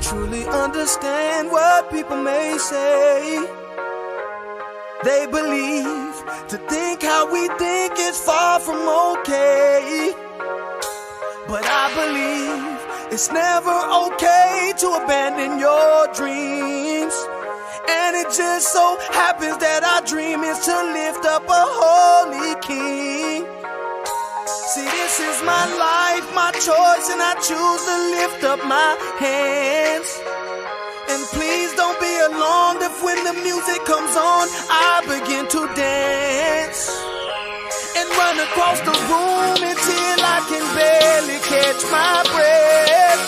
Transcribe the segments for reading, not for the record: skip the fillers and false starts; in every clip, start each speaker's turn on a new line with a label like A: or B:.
A: Truly understand what people may say. They believe to think how we think is far from okay. But I believe it's never okay to abandon your dreams. And it just so happens that our dream is to lift up a holy king. See, this is my life, my choice, and I choose to lift up my hands. And please don't be alarmed if when the music comes on, I begin to dance and run across the room until I can barely catch my breath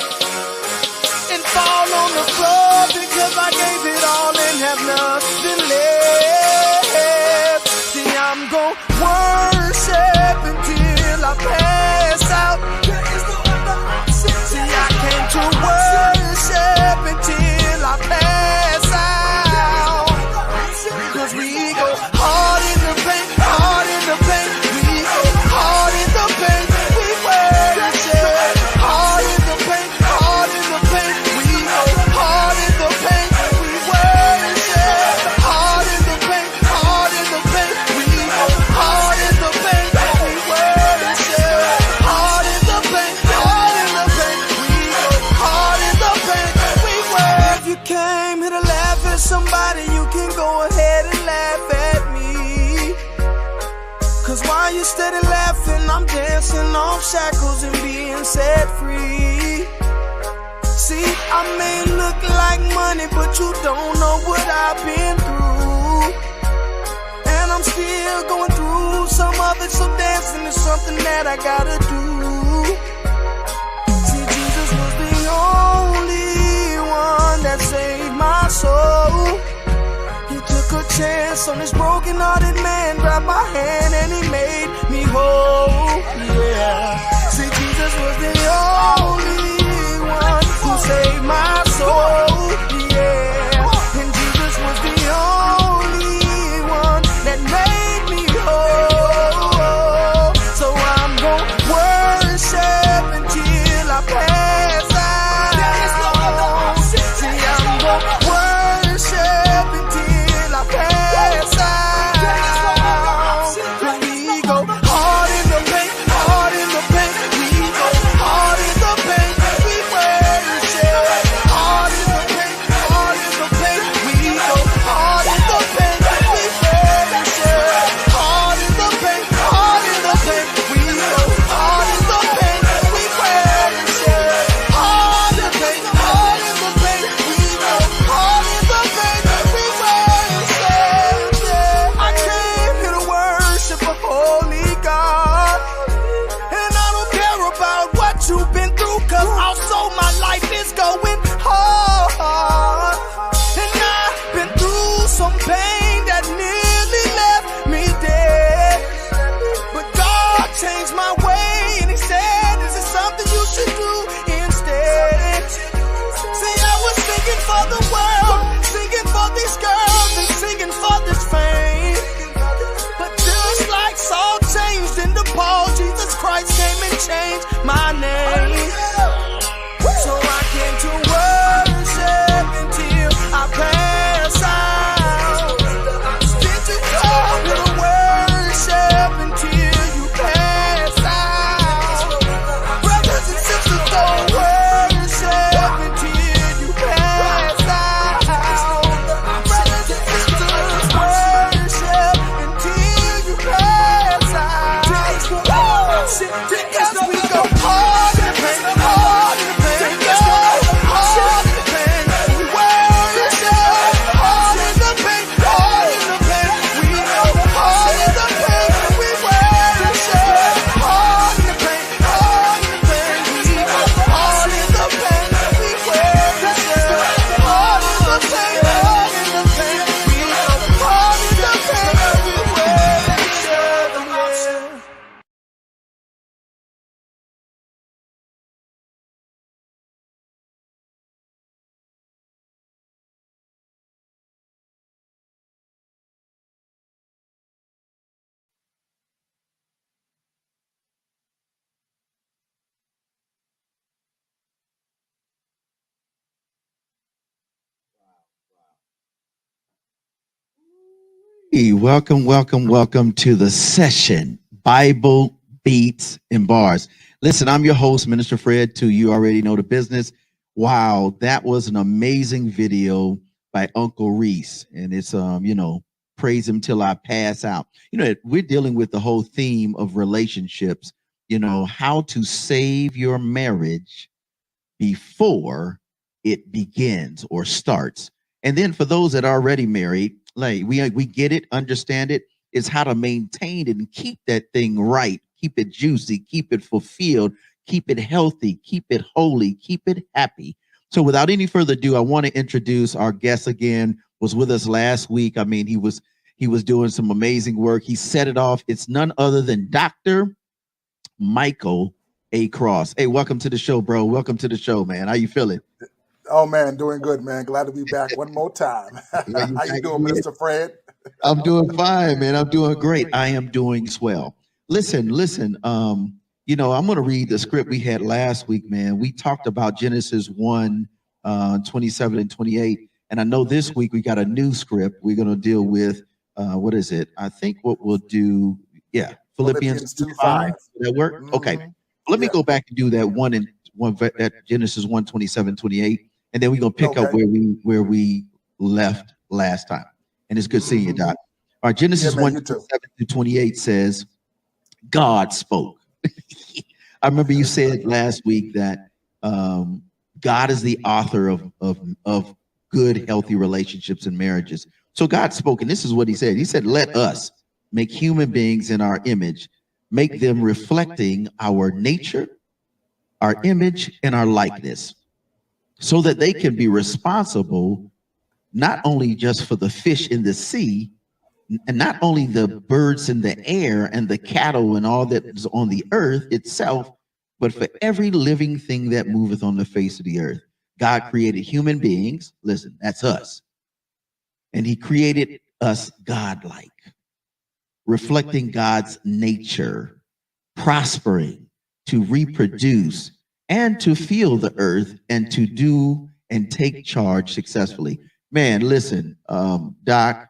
A: and fall on the floor because I gave it all and have nothing left. See, I'm gon' worship until I pass out. See, I came to worship until I pass out. Cause we go hard in the paint, hard in the paint. We go hard in the paint. We worship hard in the paint, hard in the paint. We go hard in the paint. We worship hard in the paint, hard in the paint. We go hard in the paint. We worship hard in the paint, hard in the paint. We go hard in the paint. We worship. If you came here to laugh at somebody, you can go ahead and laugh at me. Cause while you steady laughing, I'm dancing off shackles and being set free. See, I may look like money, but you don't know what I've been through. And I'm still going through some of it, so dancing is something that I gotta do. See, Jesus was the only one that saved my soul. He took a chance on this broken-hearted man, grabbed my hand and he made me whole. Yeah. See, Jesus was the only one who saved my soul. Yeah. And Jesus was the only one that made me whole. So I'm gon' worship until I pass out. See, I'm gon' worship until I pass out. We go hard in the paint, hard in the paint. We go hard in the paint. We worship hard in the paint, hard in the paint. We go hard in the paint. We worship hard in the paint, hard in the paint. We go hard in the paint. We worship hard in the paint, hard in the paint. We go hard in the paint. We worship. I came here to worship a holy God. And I don't care about what you've been through, cause also my life is going hard. And I've been through some pain that nearly left me dead. But God changed my way and he said, this is something you should do instead. See, I was singing for the world, singing for these girls and singing for this fame. But just like Saul changed into Paul, Jesus Christ came and changed my name. So I came to worship until I pass out. Did you come to worship until you pass out? Brothers and sisters, don't worship until you pass out. Brothers and sisters, worship until you pass out. Because we go hard
B: Hey, welcome to the session, Bible Beats and Bars. Listen, I'm your host, Minister Fred, too. You already know the business. Wow, that was an amazing video by Uncle Reese. And it's, praise him till I pass out. We're dealing with the whole theme of relationships, how to save your marriage before it begins or starts. And then for those that are already married, like we get it, understand it. It's how to maintain it and keep that thing right, keep it juicy, keep it fulfilled, keep it healthy, keep it holy, keep it happy. So without any further ado, I want to introduce our guest again. Was with us last week. I mean, he was doing some amazing work. He set it off. It's none other than Dr. Michael A. Cross. Hey, welcome to the show, bro. Welcome to the show, man. How you feeling?
C: Oh man, doing good, man. Glad to be back one more time.
B: Yeah, you
C: How you
B: back
C: doing,
B: again?
C: Minister Fred?
B: I'm doing fine, man. I'm doing great. I am doing swell. Listen. I'm going to read the script we had last week, man. We talked about Genesis 1, 27 and 28. And I know this week we got a new script. We're going to deal with, what is it? I think what we'll do, Philippians 2, 5.
C: 2:5.
B: Does that work? Okay. Let me
C: Yeah.
B: go back and do that that Genesis 1, 27, 28. And then we're going to pick up
C: Okay.
B: where we left last time. And it's good seeing you, Doc. All right, Genesis
C: Yeah, man,
B: 1,
C: you too.
B: 7 through 28 says, God spoke. I remember you said last week that God is the author of good, healthy relationships and marriages. So God spoke, and this is what he said. He said, let us make human beings in our image, make them reflecting our nature, our image, and our likeness, so that they can be responsible not only just for the fish in the sea, and not only the birds in the air and the cattle and all that is on the earth itself, but for every living thing that moveth on the face of the earth. God created human beings. Listen, that's us. And he created us godlike, reflecting God's nature, prospering, to reproduce, and to feel the earth, and to do and take charge successfully. Man, listen, Doc,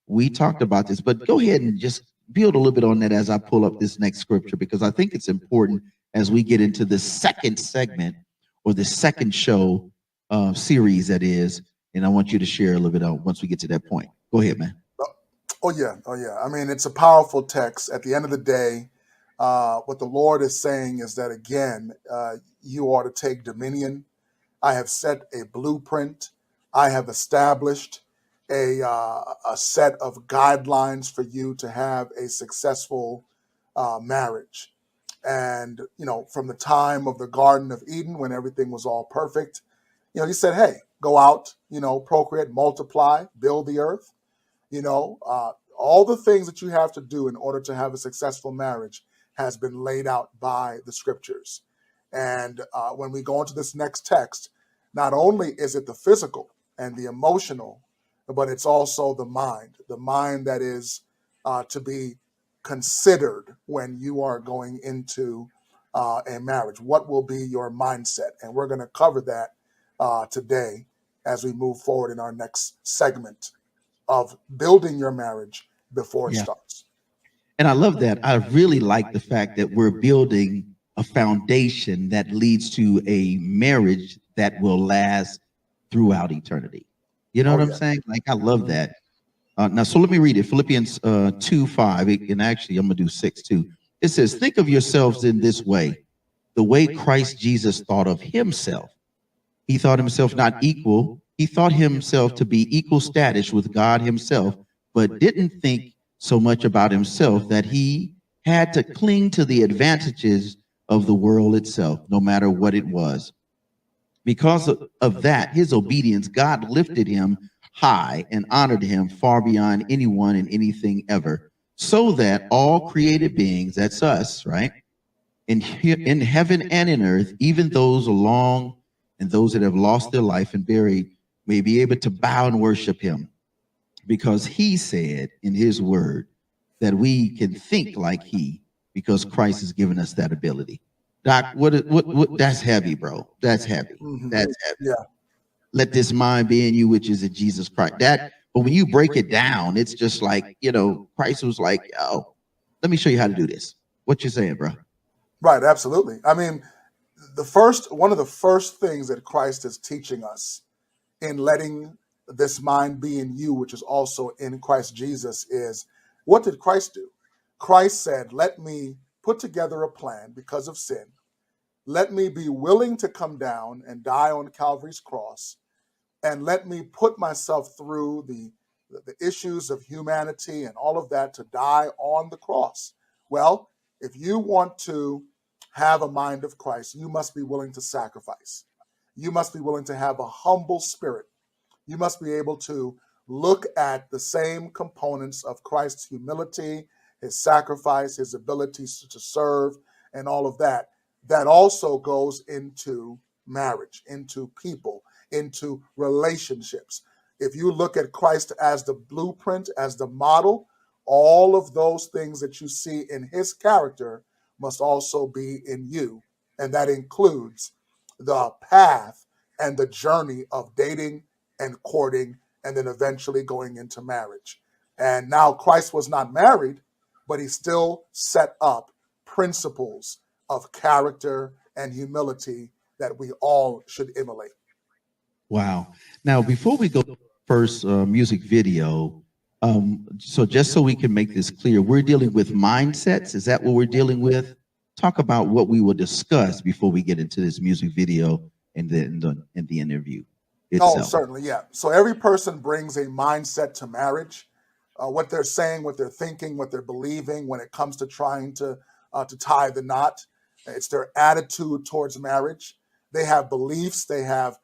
B: we talked about this, but go ahead and just build a little bit on that as I pull up this next scripture, because I think it's important as we get into the second segment or the second show series that is. And I want you to share a little bit on once we get to that point. Go ahead, man.
C: Oh yeah. I mean, it's a powerful text. At the end of the day, what the Lord is saying is that again, you are to take dominion. I have set a blueprint. I have established a set of guidelines for you to have a successful marriage. And from the time of the Garden of Eden, when everything was all perfect, he said, "Hey, go out, procreate, multiply, build the earth." All the things that you have to do in order to have a successful marriage has been laid out by the scriptures. And when we go into this next text, not only is it the physical and the emotional, but it's also the mind that is to be considered when you are going into a marriage. What will be your mindset? And we're going to cover that today as we move forward in our next segment of building your marriage before it starts.
B: And I love that. I really like the fact that we're building a foundation that leads to a marriage that will last throughout eternity. You know what I'm saying? Like, I love that. Now, so let me read it. Philippians 2, 5, and actually I'm going to do 6 too. It says, think of yourselves in this way, the way Christ Jesus thought of himself. He thought himself not equal. He thought himself to be equal status with God himself, but didn't think so much about himself that he had to cling to the advantages of the world itself, no matter what it was. Because of that, his obedience, God lifted him high and honored him far beyond anyone and anything ever, so that all created beings, that's us, right, in heaven and in earth, even those along and those that have lost their life and buried, may be able to bow and worship him, because he said in his word that we can think like he, because Christ has given us that ability. Doc, what that's heavy, bro. That's heavy. That's heavy.
C: Yeah.
B: Let this mind be in you, which is in Jesus Christ. That But when you break it down, it's just like, Christ was like, "Oh, let me show you how to do this." What you saying, bro?
C: Right, absolutely. I mean, one of the first things that Christ is teaching us in letting this mind be in you, which is also in Christ Jesus, is what did Christ do? Christ said, let me put together a plan because of sin. Let me be willing to come down and die on Calvary's cross, and let me put myself through the issues of humanity and all of that to die on the cross. Well, if you want to have a mind of Christ, you must be willing to sacrifice. You must be willing to have a humble spirit. You must be able to look at the same components of Christ's humility, his sacrifice, his ability to serve, and all of that. That also goes into marriage, into people, into relationships. If you look at Christ as the blueprint, as the model, all of those things that you see in his character must also be in you. And that includes the path and the journey of dating and courting and then eventually going into marriage. And now Christ was not married, but he still set up principles of character and humility that we all should emulate.
B: Wow. Now, before we go to the first music video, so just so we can make this clear, we're dealing with mindsets. Is that what we're dealing with? Talk about what we will discuss before we get into this music video and then the interview itself.
C: Oh, certainly, yeah. So every person brings a mindset to marriage. What they're saying, what they're thinking, what they're believing when it comes to trying to tie the knot. It's their attitude towards marriage. They have beliefs. They have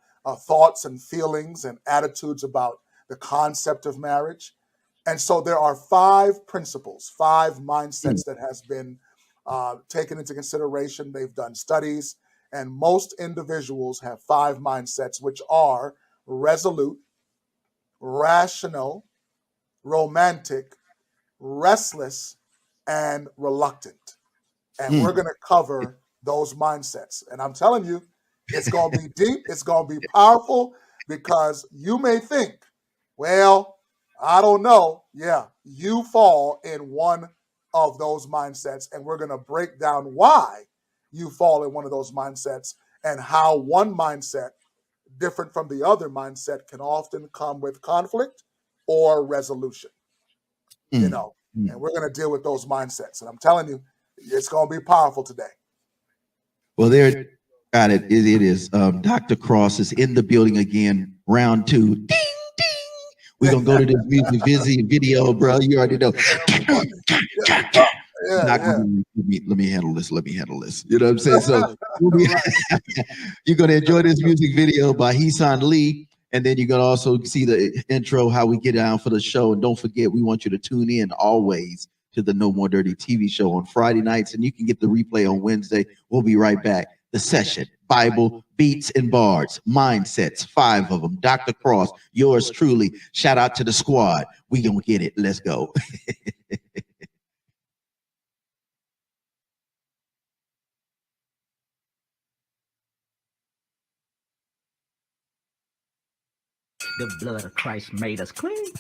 C: thoughts and feelings and attitudes about the concept of marriage. And so there are 5 principles, 5 mindsets that has been taken into consideration. They've done studies, and most individuals have 5 mindsets, which are resolute, rational, romantic, restless, and reluctant. And we're going to cover those mindsets. And I'm telling you, it's going to be deep. It's going to be powerful, because you may think, well, I don't know. Yeah, you fall in one of those mindsets. And we're going to break down why you fall in one of those mindsets and how one mindset, different from the other mindset, can often come with conflict or resolution. And we're going to deal with those mindsets. And I'm telling you, it's going to be powerful today.
B: Well, there, got it. It is. Dr. Cross is in the building again. Round 2. Ding, ding. We're going to go to this music video, bro. You already know. Let me handle this. You know what I'm saying? So you're going to enjoy this music video by Heesan Lee. And then you're going to also see the intro, how we get down for the show. And don't forget, we want you to tune in always to the No More Dirty TV show on Friday nights. And you can get the replay on Wednesday. We'll be right back. The Session, Bible, Beats, and Bards, Mindsets, 5 of them. Dr. Cross, yours truly. Shout out to the squad. We going to get it. Let's go.
D: The blood of Christ made us clean.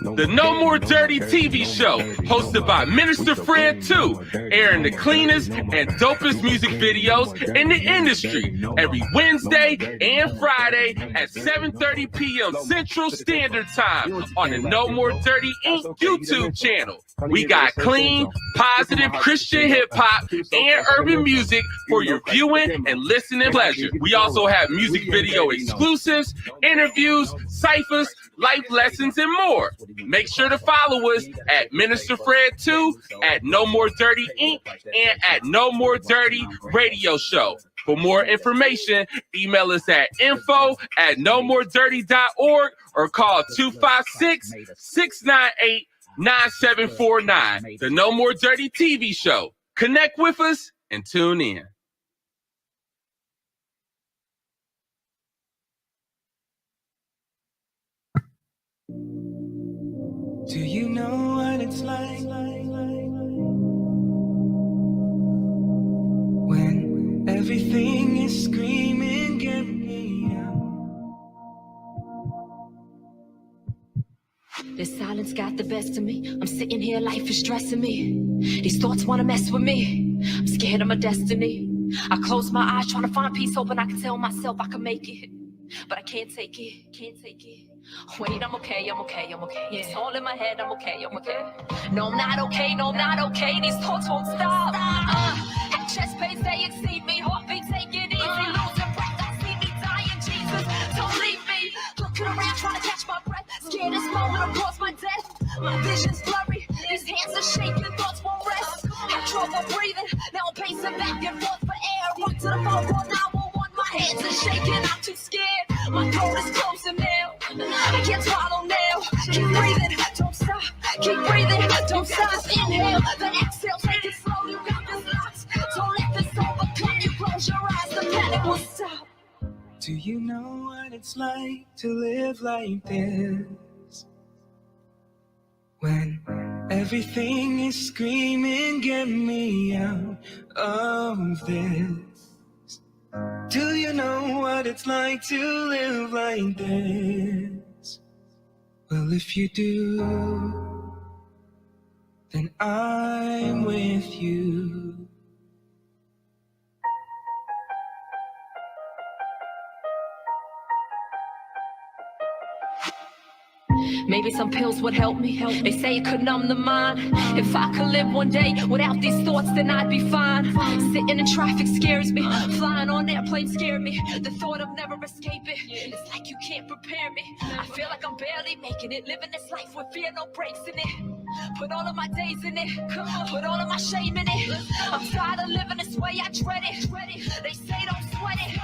E: The No More Dirty TV show, hosted by Minister Fred 2, airing the cleanest and dopest music videos in the industry every Wednesday and Friday at 7:30 p.m. Central Standard Time on the No More Dirty Inc. YouTube channel. We got clean, positive Christian hip-hop and urban music for your viewing and listening pleasure. We also have music video exclusives, interviews, ciphers, life lessons, and more. Make sure to follow us at Minister Fred 2, at No More Dirty Inc., and at No More Dirty Radio Show. For more information, email us at info@nomoredirty.org or call 256-698-9749. The No More Dirty TV show. Connect with us and tune in.
A: Do you know what it's like when everything is screaming, get me out?
F: demons got the best of me. I'm sitting here, life is stressing me. These thoughts wanna mess with me. I'm scared of my destiny. I close my eyes trying to find peace, hoping I can tell myself I can make it. But I can't take it, can't take it. Wait, I'm okay, I'm okay, I'm okay. It's all in my head, I'm okay, I'm okay. No, I'm not okay, no, I'm not okay. These thoughts won't stop. At chest pains, they exceed me. Heartbeat, take it easy. Losing breath, I see me dying. Jesus, don't leave me. Looking around, trying to catch my breath. Scared this moment will cause my death. My vision's blurry, these hands are shaking, thoughts won't rest. Had trouble breathing, now I'm pacing back and forth for air. Run to the phone, call 911. My hands are shaking, I'm too scared. My throat is closing now. I can't swallow now. Keep breathing, don't stop. Keep breathing, don't stop. Inhale, then exhale, take it slow. You got this locked. Don't let this overcome you. Close your eyes, the panic will stop.
A: Do you know what it's like to live like this? When everything is screaming, get me out of this. Do you know what it's like to live like this? Well, if you do, then I'm with you.
F: Maybe some pills would help me. They say it could numb the mind. If I could live one day without these thoughts, then I'd be fine. Sitting in traffic scares me. Flying on airplanes scared me. The thought of never escaping, it's like you can't prepare me. I feel like I'm barely making it. Living this life with fear, no breaks in it. Put all of my days in it. Put all of my shame in it. I'm tired of living this way, I dread it. They say don't sweat it.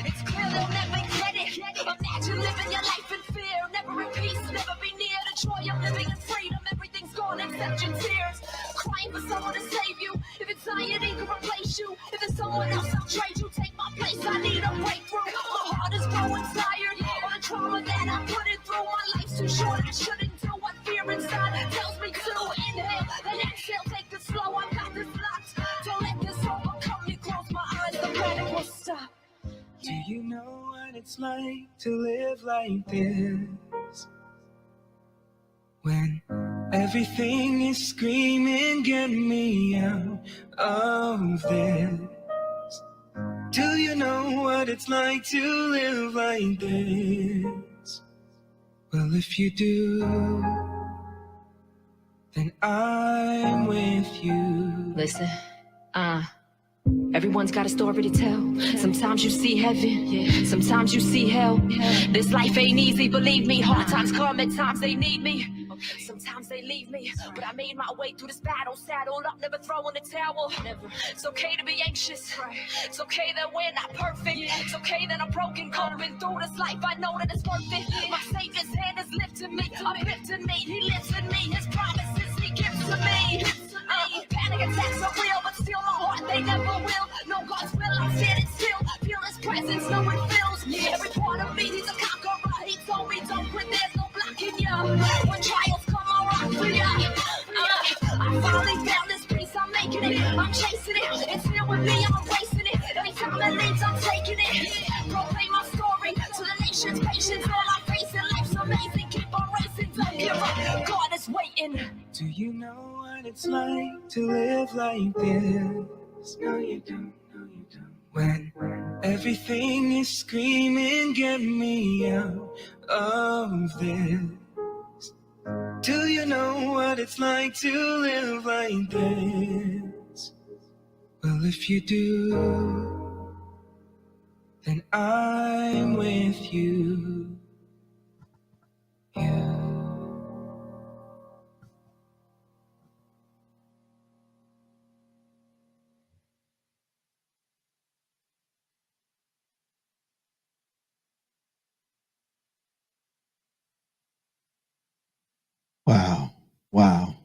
F: It's clear they'll never get it. Imagine living your life in fear. Never in peace, never be near the joy of living in freedom. Everything's gone except your tears. Crying for someone to save you. If anxiety can replace you, if it's someone else, I'll trade you. Take my place, I need a breakthrough. My heart is growing tired. All the trauma that I put it through. My life's too short and it shouldn't do what fear inside tells me to. Inhale, then exhale, take it slow. I got this locked. Don't let this overcome me. Close my eyes, the panic will stop.
A: Do you know what it's like to live like this? When everything is screaming, get me out of this. Do you know what it's like to live like this? Well, if you do, then I'm with you.
F: Listen, everyone's got a story to tell. Sometimes you see heaven, sometimes you see hell. This life ain't easy, believe me. Hard times come, at times they need me. Sometimes they leave me, but I made my way through this battle. Saddled up, never throwing the towel. It's okay to be anxious. It's okay that we're not perfect. It's okay that I'm broken, coping through this life. I know that it's worth it. My Savior's hand is lifting me, uplifting me. He lives in me. His promises He gives to me. Panic attacks are real, but still my heart they never will. No God's will, I'm standing still. Feel His presence, know it fills every part of me. He's a conqueror. He told me don't quit. There's no blocking you. When trials come, I'll rock for you. I finally found this peace. I'm making it. I'm chasing it. It's here with me. I'm embracing it. Every time it leaves, I'm taking it. Proclaim my story to the nations. Patience, all I'm facing. Life's amazing. Keep on racing. Don't give up. God is waiting.
A: Do you know what it's like to live like this? No, you don't. No, you don't. When everything is screaming, get me out of this. Do you know what it's like to live like this? Well, if you do, then I'm with you.
B: Wow. Wow.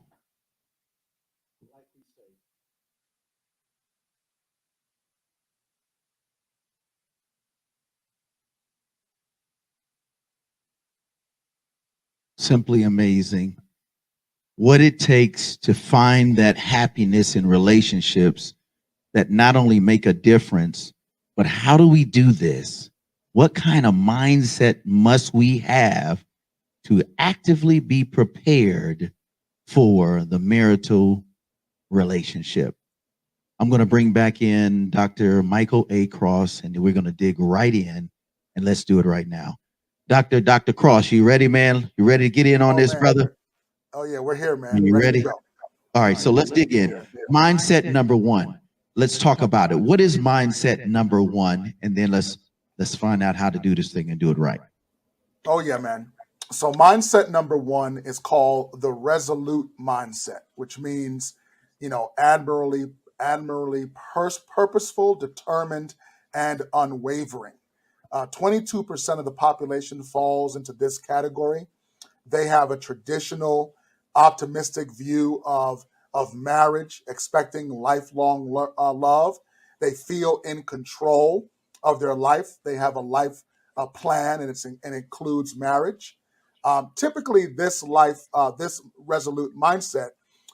B: Simply amazing. What it takes to find that happiness in relationships that not only make a difference, but how do we do this? What kind of mindset must we have to actively be prepared for the marital relationship. I'm going to bring back in Dr. Michael A. Cross, and we're going to dig right in, and let's do it right now. Dr. Cross, you ready, man? You ready to get in on this,
C: man.
B: brother?
C: Oh yeah, we're here, man.
B: You ready?
C: to go.
B: All right, so let's dig in. Mindset number one. Let's talk about it. What is mindset number one? And then let's find out how to do this thing and do it right.
C: Oh yeah, man. So mindset number one is called the resolute mindset, which means, admirably purposeful, determined, and unwavering. 22% of the population falls into this category. They have a traditional, optimistic view of marriage, expecting lifelong love. They feel in control of their life. They have a life plan, and it includes marriage. Typically, this resolute mindset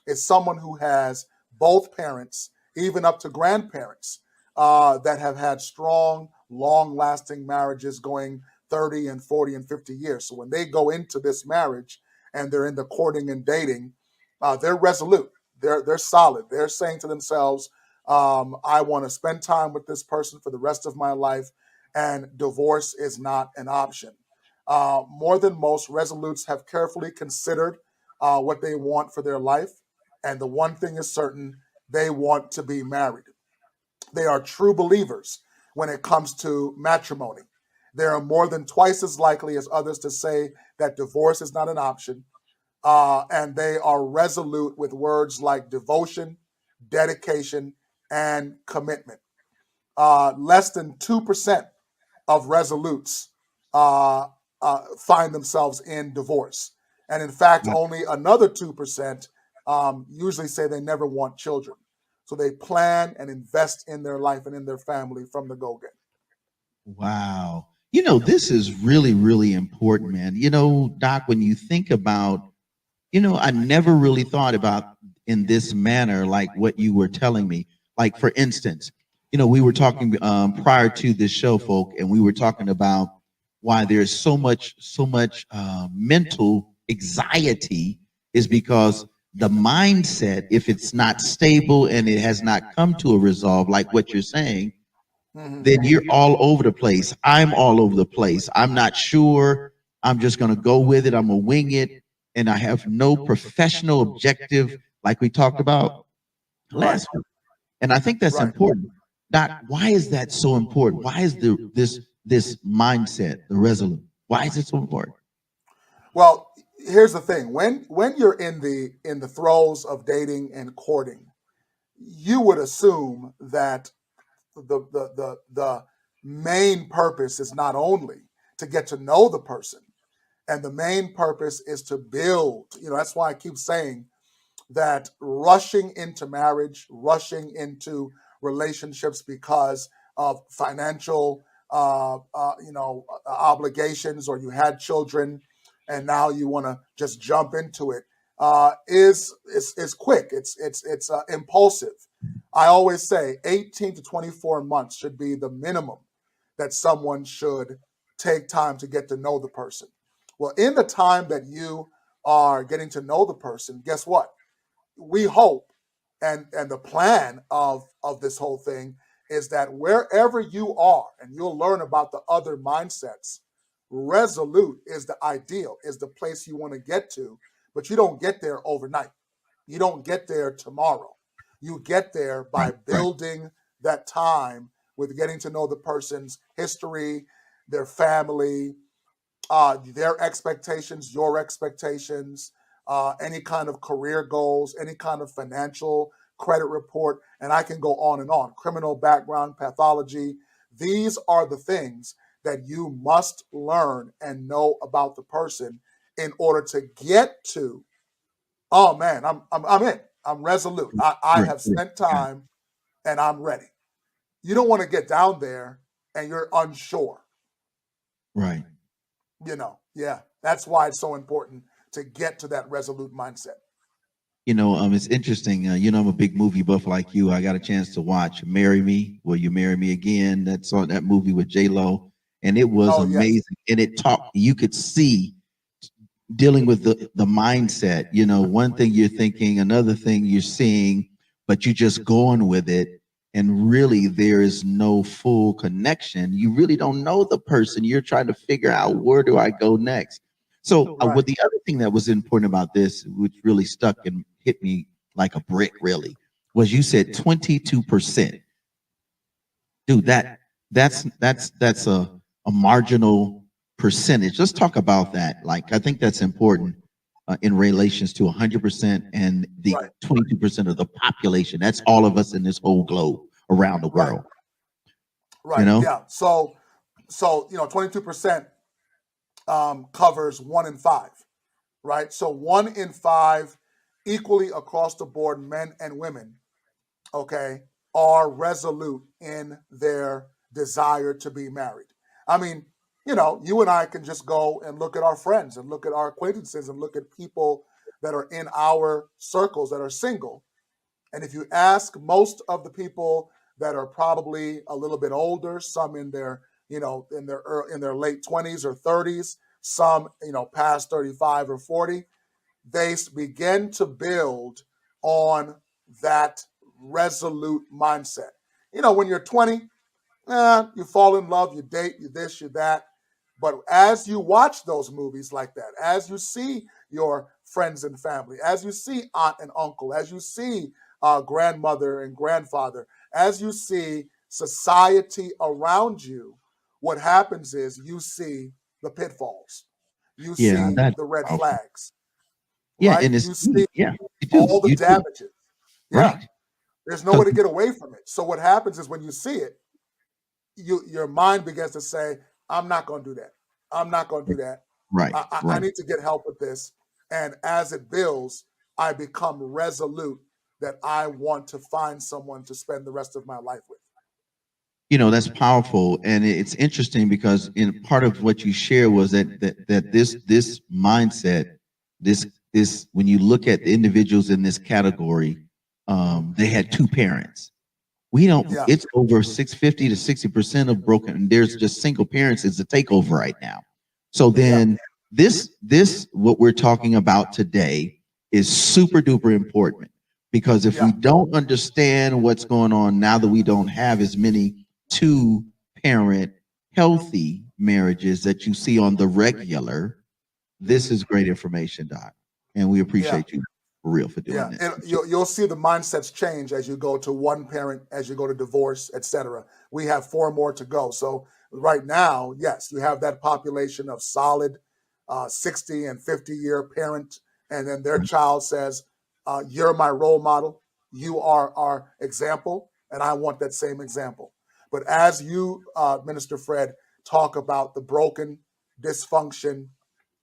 C: is someone who has both parents, even up to grandparents, that have had strong, long-lasting marriages going 30 and 40 and 50 years. So when they go into this marriage and they're in the courting and dating, they're resolute. They're solid. They're saying to themselves, I want to spend time with this person for the rest of my life, and divorce is not an option. More than most, resolutes have carefully considered what they want for their life, and the one thing is certain, they want to be married. They are true believers when it comes to matrimony. They are more than twice as likely as others to say that divorce is not an option, and they are resolute with words like devotion, dedication, and commitment. Less than 2% of resolutes find themselves in divorce. And in fact, only another 2% usually say they never want children. So they plan and invest in their life and in their family from the go-get.
B: Wow. This is really, really important, man. Doc, when you think about, I never really thought about in this manner, like what you were telling me. Like, for instance, we were talking prior to this show, folk, and we were talking about why there's so much mental anxiety is because the mindset, if it's not stable and it has not come to a resolve, like what you're saying, then you're all over the place. I'm all over the place. I'm not sure. I'm just going to go with it. I'm going to wing it. And I have no professional objective, like we talked about last week. And I think that's important. Doc, why is that so important? Why is this mindset, the resolute, why is it so important?
C: Well, here's the thing. When you're in the throes of dating and courting, you would assume that the main purpose is not only to get to know the person, and the main purpose is to build. That's why I keep saying that rushing into marriage, rushing into relationships because of financial obligations, or you had children and now you want to just jump into it, is quick. It's impulsive. I always say 18 to 24 months should be the minimum that someone should take time to get to know the person. Well, in the time that you are getting to know the person, guess what? We hope, and the plan of this whole thing is that wherever you are, and you'll learn about the other mindsets, resolute is the ideal, is the place you want to get to, but you don't get there overnight. You don't get there tomorrow. You get there by building that time with getting to know the person's history, their family, their expectations, your expectations, any kind of career goals, any kind of financial credit report, and I can go on and on. Criminal background, pathology. These are the things that you must learn and know about the person in order to get to, oh man, I'm in. I'm resolute. I have spent time and I'm ready. You don't want to get down there and you're unsure.
B: Right.
C: Yeah. That's why it's so important to get to that resolute mindset.
B: It's interesting. I'm a big movie buff like you. I got a chance to watch Marry Me, Will You Marry Me Again? That's on that movie with J-Lo. And it was amazing. Yes. And it you could see dealing with the mindset. You know, one thing you're thinking, another thing you're seeing, but you just going with it. And really, there is no full connection. You really don't know the person. You're trying to figure out, where do I go next? So, what the other thing that was important about this, which really stuck and hit me like a brick, really, was you said 22%. Dude, that's a marginal percentage. Let's talk about that. Like, I think that's important in relations to 100% and the 22% of the population. That's all of us in this whole globe around the world.
C: Right.
B: You know?
C: Yeah. So 22% covers 1 in 5, right? So 1 in 5 equally across the board, men and women, okay, are resolute in their desire to be married. I mean, you and I can just go and look at our friends and look at our acquaintances and look at people that are in our circles that are single. And if you ask most of the people that are probably a little bit older, some in their, in their late 20s or 30s, some, past 35 or 40, they begin to build on that resolute mindset. When you're 20, you fall in love, you date, you this, you that. But as you watch those movies like that, as you see your friends and family, as you see aunt and uncle, as you see grandmother and grandfather, as you see society around you, what happens is you see the pitfalls. You see the red flags.
B: Yeah,
C: Right?
B: and it's
C: You see
B: you do.
C: all the damages. Yeah.
B: Right.
C: There's no way to get away from it. So what happens is when you see it, your mind begins to say, I'm not going to do that. I'm not going to do that.
B: Right.
C: I need to get help with this. And as it builds, I become resolute that I want to find someone to spend the rest of my life with.
B: That's powerful, and it's interesting because in part of what you share was that this mindset, this when you look at the individuals in this category, they had two parents. We don't.
C: Yeah.
B: It's over 650 to 60% of broken. And there's just single parents is the takeover right now. So then this what we're talking about today is super duper important, because if we don't understand what's going on now that we don't have as many two parent healthy marriages that you see on the regular, this is great information, Doc, and we appreciate you for real for doing this.
C: And you'll see the mindsets change as you go to one parent, as you go to divorce, etc. We have 4 more to go. So right now, yes, you have that population of solid 60 and 50-year parent, and then their child says, you're my role model, you are our example, and I want that same example. But as you, Minister Fred, talk about the broken dysfunction,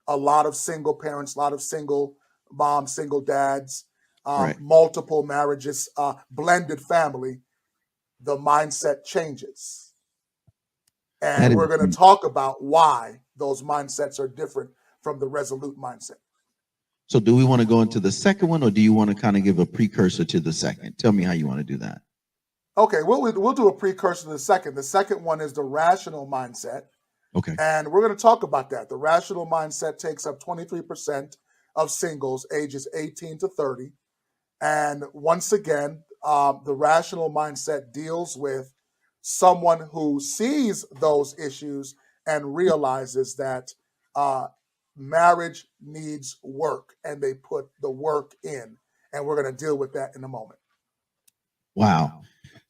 C: a lot of single parents, a lot of single moms, single dads, multiple marriages, blended family, the mindset changes. And we're going to talk about why those mindsets are different from the resolute mindset.
B: So do we want to go into the second one, or do you want to kind of give a precursor to the second? Tell me how you want to do that.
C: Okay, we'll do a precursor to the second. The second one is the rational mindset.
B: Okay.
C: And we're going to talk about that. The rational mindset takes up 23% of singles ages 18 to 30. And once again, the rational mindset deals with someone who sees those issues and realizes that marriage needs work, and they put the work in. And we're going to deal with that in a moment.
B: Wow.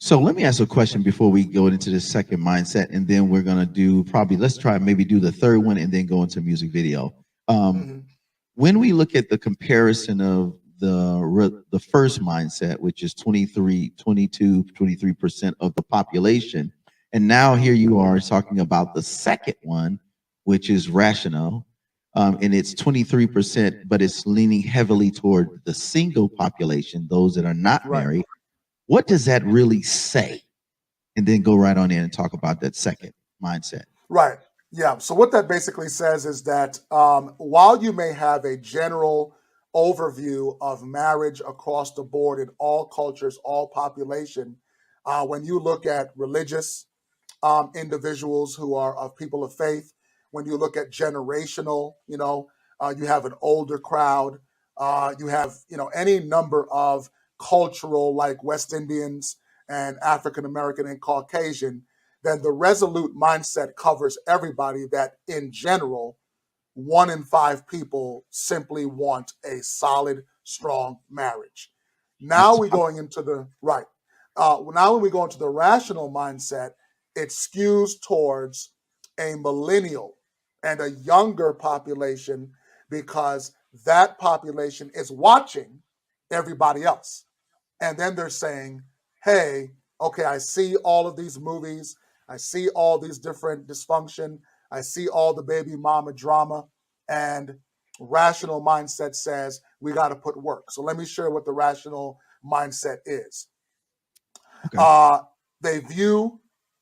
B: So let me ask a question before we go into the second mindset, and then we're going to do let's try maybe do the third one and then go into music video. When we look at the comparison of the first mindset, which is 23% of the population, and now here you are talking about the second one, which is rational, and it's 23%, but it's leaning heavily toward the single population, those that are not married. What does that really say? And then go right on in and talk about that second mindset.
C: Right. Yeah. So what that basically says is that while you may have a general overview of marriage across the board in all cultures, all population, when you look at religious individuals who are of people of faith, when you look at generational, You have an older crowd. You have, any number of cultural, like West Indians and African American and Caucasian. Then the resolute mindset covers everybody, that in general, 1 in 5 people simply want a solid, strong marriage. Now
B: That's
C: we're going into the right. Now when we go into the rational mindset, it skews towards a millennial and a younger population, because that population is watching everybody else. And then they're saying, hey, okay, I see all of these movies. I see all these different dysfunction. I see all the baby mama drama. And rational mindset says we got to put work. So let me share what the rational mindset is.
B: okay.
C: They view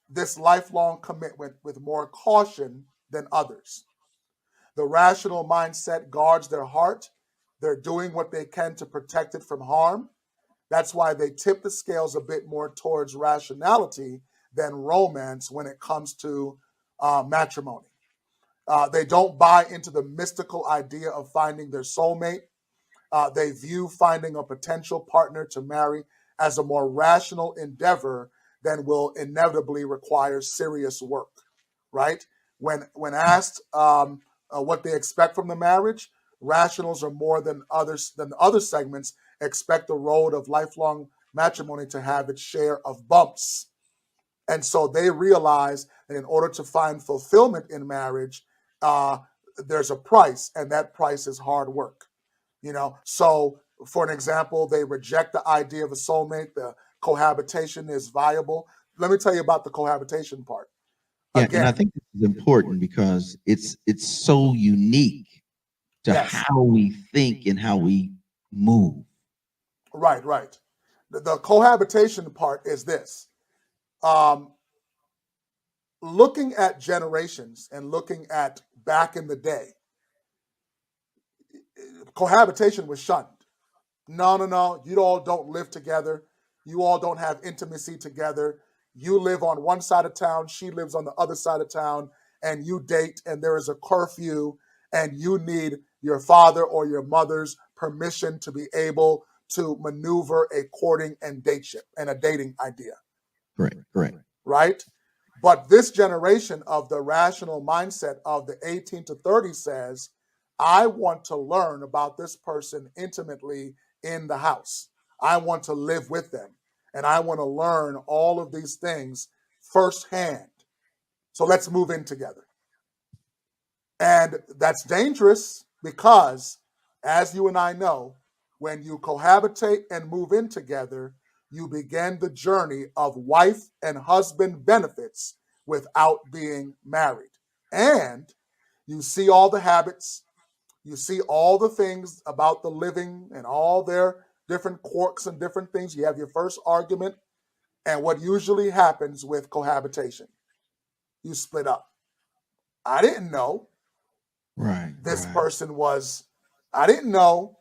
C: this lifelong commitment with more caution than others. The rational mindset guards their heart. They're doing what they can to protect it from harm. That's why they tip the scales a bit more towards rationality than romance when it comes to matrimony. They don't buy into the mystical idea of finding their soulmate. They view finding a potential partner to marry as a more rational endeavor than will inevitably require serious work, right? When asked what they expect from the marriage, rationals are more than other segments expect the road of lifelong matrimony to have its share of bumps. And so they realize that in order to find fulfillment in marriage, there's a price, and that price is hard work. So for an example, they reject the idea of a soulmate. The cohabitation is viable. Let me tell you about the cohabitation part.
B: Yeah, and I
C: Again,
B: think this is important because it's so unique to
C: yes,
B: how we think and how we move.
C: right. The cohabitation part is this. Um, Looking at generations and looking at back in the day, cohabitation was shunned. No, you all don't live together. You all don't have intimacy together. You live on one side of town, she lives on the other side of town, and you date, and there is a curfew, and you need your father or your mother's permission to be able to maneuver a courting and dateship and a dating idea,
B: Correct.
C: right? But this generation of the rational mindset of the 18 to 30 says, I want to learn about this person intimately in the house. I want to live with them, and I want to learn all of these things firsthand. So let's move in together. And that's dangerous because, as you and I know, when you cohabitate and move in together, you begin the journey of wife and husband benefits without being married. And you see all the habits, you see all the things about the living and all their different quirks and different things. You have your first argument. And what usually happens with cohabitation? You split up. I didn't know this
B: Right.
C: person was, I didn't know.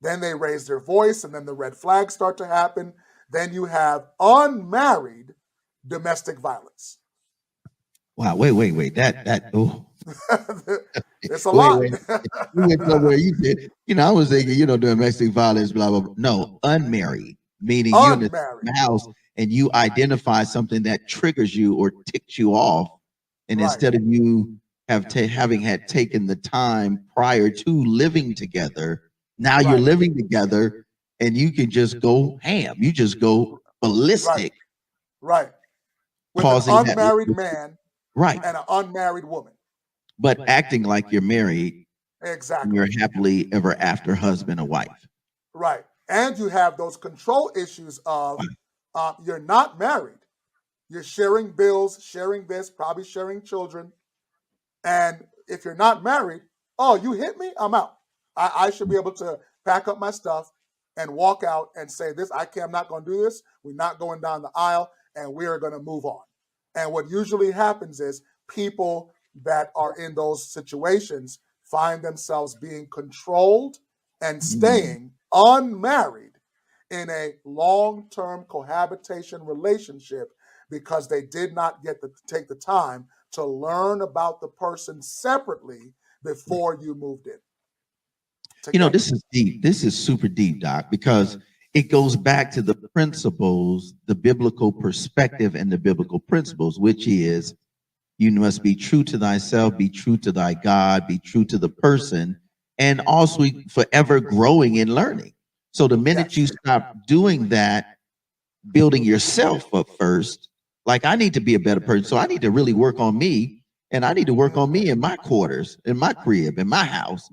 C: Then they raise their voice, and then the red flags start to happen. Then you have unmarried domestic violence.
B: Wow. Wait. That. Oh.
C: It's a lot.
B: Wait. You went somewhere. You said, I was thinking, domestic violence, blah blah blah. No, unmarried, meaning you're in
C: Unmarried.
B: the house and you identify something that triggers you or ticks you off, and
C: Right.
B: instead of you having had taken the time prior to living together, now you're
C: Right.
B: living together and you can just go ham. You just go ballistic,
C: Right. With an
B: causing that
C: unmarried man
B: right,
C: and an unmarried woman.
B: but acting like you're married and
C: Exactly.
B: you're happily ever after husband or wife.
C: Right. And you have those control issues of you're not married. You're sharing bills, sharing this, probably sharing children. And if you're not married, oh, you hit me, I'm out. I should be able to pack up my stuff and walk out and say this, I'm not going to do this. We're not going down the aisle, and we are going to move on. And what usually happens is people that are in those situations find themselves being controlled and staying unmarried in a long-term cohabitation relationship because they did not take the time to learn about the person separately before you moved in.
B: You know, this is deep. This is super deep, Doc, because it goes back to the principles, the biblical perspective, and the biblical principles, which is you must be true to thyself, be true to thy God, be true to the person, and also forever growing and learning. So the minute you
C: Yes.
B: stop doing that, building yourself up first, like I need to be a better person. So I need to really work on me, and I need to work on me in my quarters, in my crib, in my house,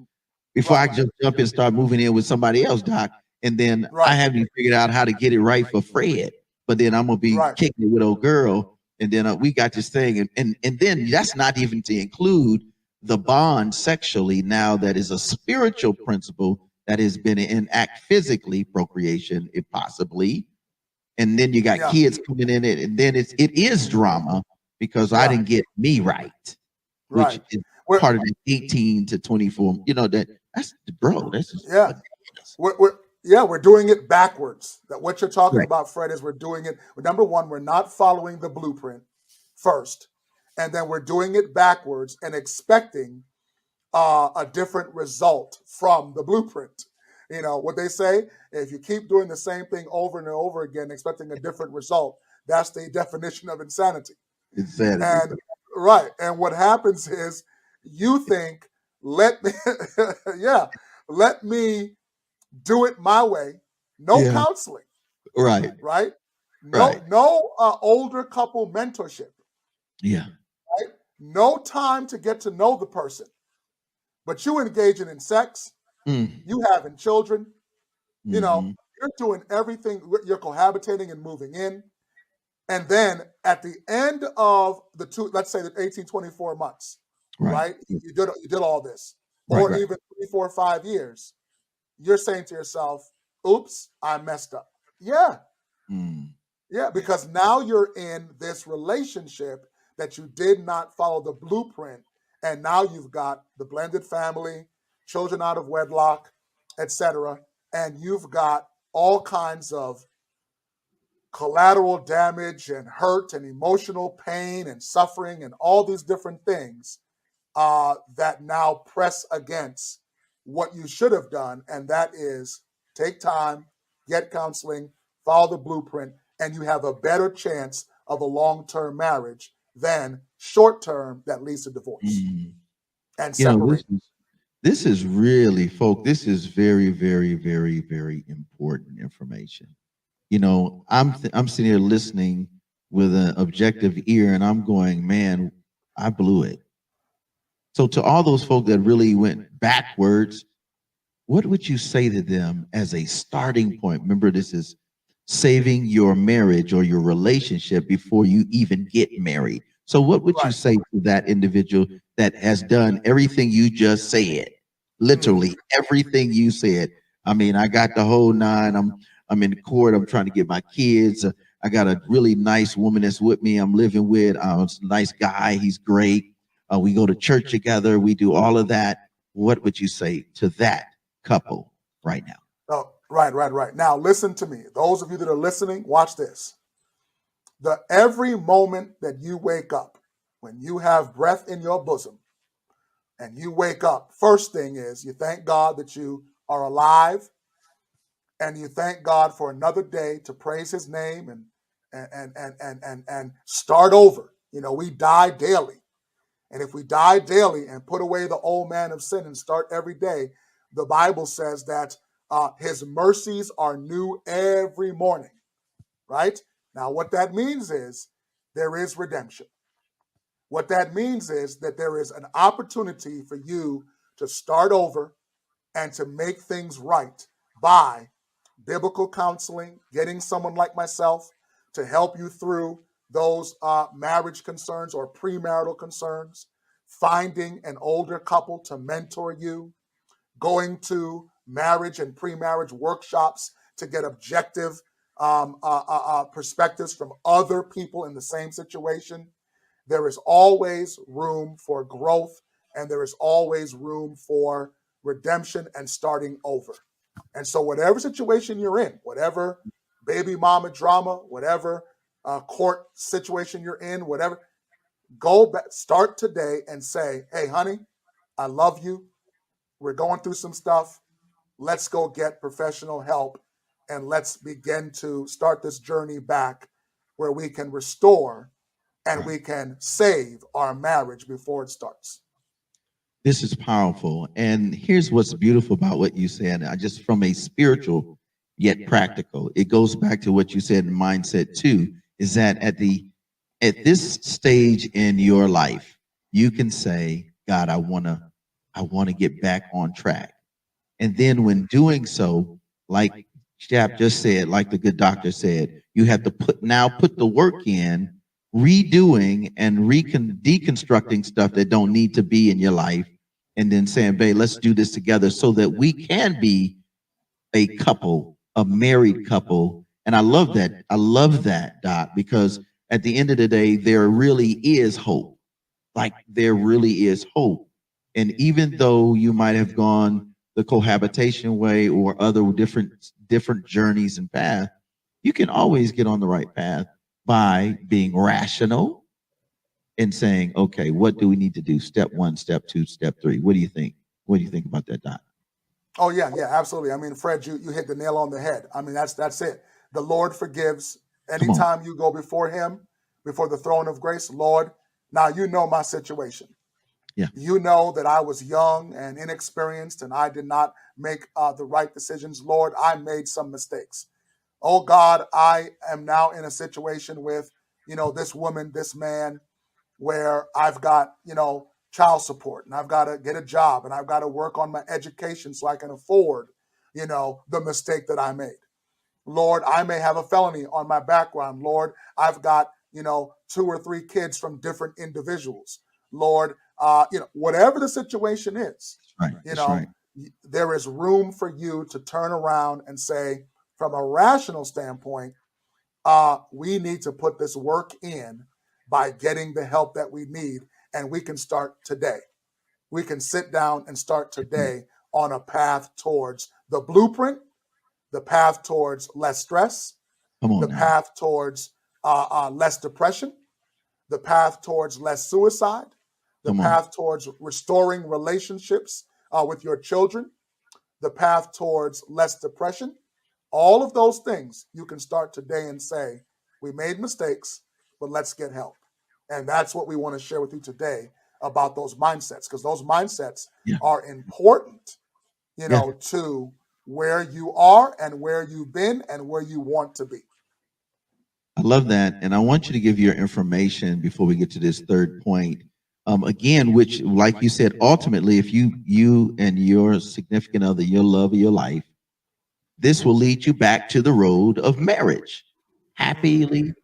B: before I
C: Right.
B: just jump and start moving in with somebody else, Doc. And then I
C: Right.
B: haven't even figured out how to get it right for Fred. But then I'm gonna be
C: Right.
B: kicking it with old girl, and then we got this thing, and then that's not even to include the bond sexually now that is a spiritual principle that has been in act physically, procreation, if possibly. And then you got
C: Yeah.
B: kids coming in it, and then it is drama because I
C: Yeah.
B: didn't get me right, which
C: Right.
B: is
C: We're,
B: part of the 18 to 24. You know, that's bro, that's just
C: yeah. We're doing it backwards. That what you're talking
B: right.
C: about, Fred, is we're doing it. Number one, we're not following the blueprint first, and then we're doing it backwards and expecting a different result from the blueprint. You know what they say: if you keep doing the same thing over and over again, expecting a different result, that's the definition of insanity.
B: Insanity.
C: And right, and what happens is you think, let me, yeah, let me do it my way. No
B: Yeah.
C: counseling,
B: Right.
C: right?
B: Right.
C: No older couple mentorship,
B: Yeah.
C: right? No time to get to know the person, but you engaging in sex,
B: Mm.
C: you having children, you know,
B: Hmm.
C: you're doing everything, you're cohabitating and moving in. And then at the end of the two, let's say the 18, 24 months,
B: Right.
C: right? You did all this,
B: Right.
C: or
B: Right.
C: even 3, 4, 5 years, you're saying to yourself, oops, I messed up. Yeah,
B: Mm.
C: yeah, because now you're in this relationship that you did not follow the blueprint. And now you've got the blended family, children out of wedlock, etc. And you've got all kinds of collateral damage and hurt and emotional pain and suffering and all these different things that now press against what you should have done. And that is take time, get counseling, follow the blueprint, and you have a better chance of a long term marriage than short term that leads to divorce
B: Mm.
C: and
B: You know,
C: separate.
B: this is really, folk. This is very, very, very, very important information. You know, I'm sitting here listening with an objective ear, and I'm going, man, I blew it. So to all those folk that really went backwards, what would you say to them as a starting point? Remember, this is saving your marriage or your relationship before you even get married. So, what would you
C: Right.
B: say to that individual that has done everything you just said?
C: Mm.
B: Literally everything you said. I mean, I got the whole nine. I'm in court. I'm trying to get my kids. I got a really nice woman that's with me. I'm living with. It's a nice guy. He's great. We go to church together. We do all of that. What would you say to that couple right now?
C: Oh, right. Now, listen to me. Those of you that are listening, watch this. Every moment that you wake up, when you have breath in your bosom and you wake up, first thing is you thank God that you are alive, and you thank God for another day to praise his name and start over. You know, we die daily. And if we die daily and put away the old man of sin and start every day, the Bible says that his mercies are new every morning, right? Now, what that means is there is redemption. What that means is that there is an opportunity for you to start over and to make things right by biblical counseling, getting someone like myself to help you through those marriage concerns or premarital concerns, finding an older couple to mentor you, going to marriage and pre-marriage workshops to get objective perspectives from other people in the same situation. There is always room for growth, and there is always room for redemption and starting over. And so, whatever situation you're in, whatever baby mama drama, whatever court situation you're in, whatever, go back, start today and say, hey, honey, I love you. We're going through some stuff. let's go get professional help and let's begin to start this journey back where we can restore and we can save our marriage before it starts.
B: This is powerful. And here's what's beautiful about what you said. I just from a spiritual yet practical, it goes back to what you said in mindset too, is that at this stage in your life, you can say, God, I wanna get back on track. And then when doing so, like Chap just said, like the good doctor said, you have to put the work in, redoing and deconstructing stuff that don't need to be in your life, and then saying, babe, let's do this together so that we can be a couple, a married couple. And I love that. I love that, Doc, because at the end of the day, there really is hope. Like there really is hope. And even though you might have gone the cohabitation way or other different journeys and paths, you can always get on the right path by being rational and saying, okay, what do we need to do? Step 1, step 2, step 3. What do you think? What do you think about that, Doc?
C: Oh yeah, absolutely. I mean, Fred, you hit the nail on the head. I mean, that's it. The Lord forgives. Anytime you go before him, before the throne of grace, Lord, now you know my situation.
B: Yeah.
C: You know that I was young and inexperienced and I did not make the right decisions. Lord, I made some mistakes. Oh God, I am now in a situation with, this woman, this man, where I've got, child support and I've got to get a job and I've got to work on my education so I can afford, the mistake that I made. Lord, I may have a felony on my background. Lord, I've got, 2 or 3 kids from different individuals. Lord, whatever the situation is,
B: Right. Right.
C: there is room for you to turn around and say, from a rational standpoint, we need to put this work in by getting the help that we need, and we can start today. We can sit down and start today on a path towards the blueprint, the path towards less stress, the path towards less depression, the path towards less suicide, the path towards restoring relationships with your children, the path towards less depression. All of those things you can start today and say, we made mistakes, but let's get help. And that's what we want to share with you today about those mindsets, because those mindsets are important, to where you are and where you've been and where you want to be.
B: I love that. And I want you to give your information before we get to this third point. Again, which, like you said, ultimately, if you and your significant other, your love of your life, this will lead you back to the road of marriage. Happy,